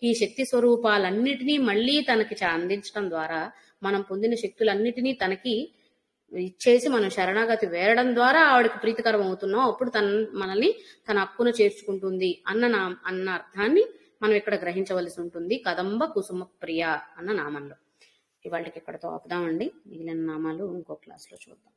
ఈ శక్తి స్వరూపాలన్నిటినీ మళ్ళీ తనకి అందించడం ద్వారా మనం పొందిన శక్తులన్నిటినీ తనకి ఇచ్చేసి మనం శరణాగతి వేరడం ద్వారా ఆవిడకి ప్రీతికరం అవుతున్నాం. అప్పుడు మనల్ని తన హక్కున చేర్చుకుంటుంది అన్న అర్థాన్ని మనం ఇక్కడ గ్రహించవలసి ఉంటుంది కదంబ కుసుమ ప్రియ అన్న నామంలో. ఇవాళకి ఇక్కడతో ఆపుదామండి. మిగిలిన నామాలు ఇంకో క్లాస్లో చూద్దాం.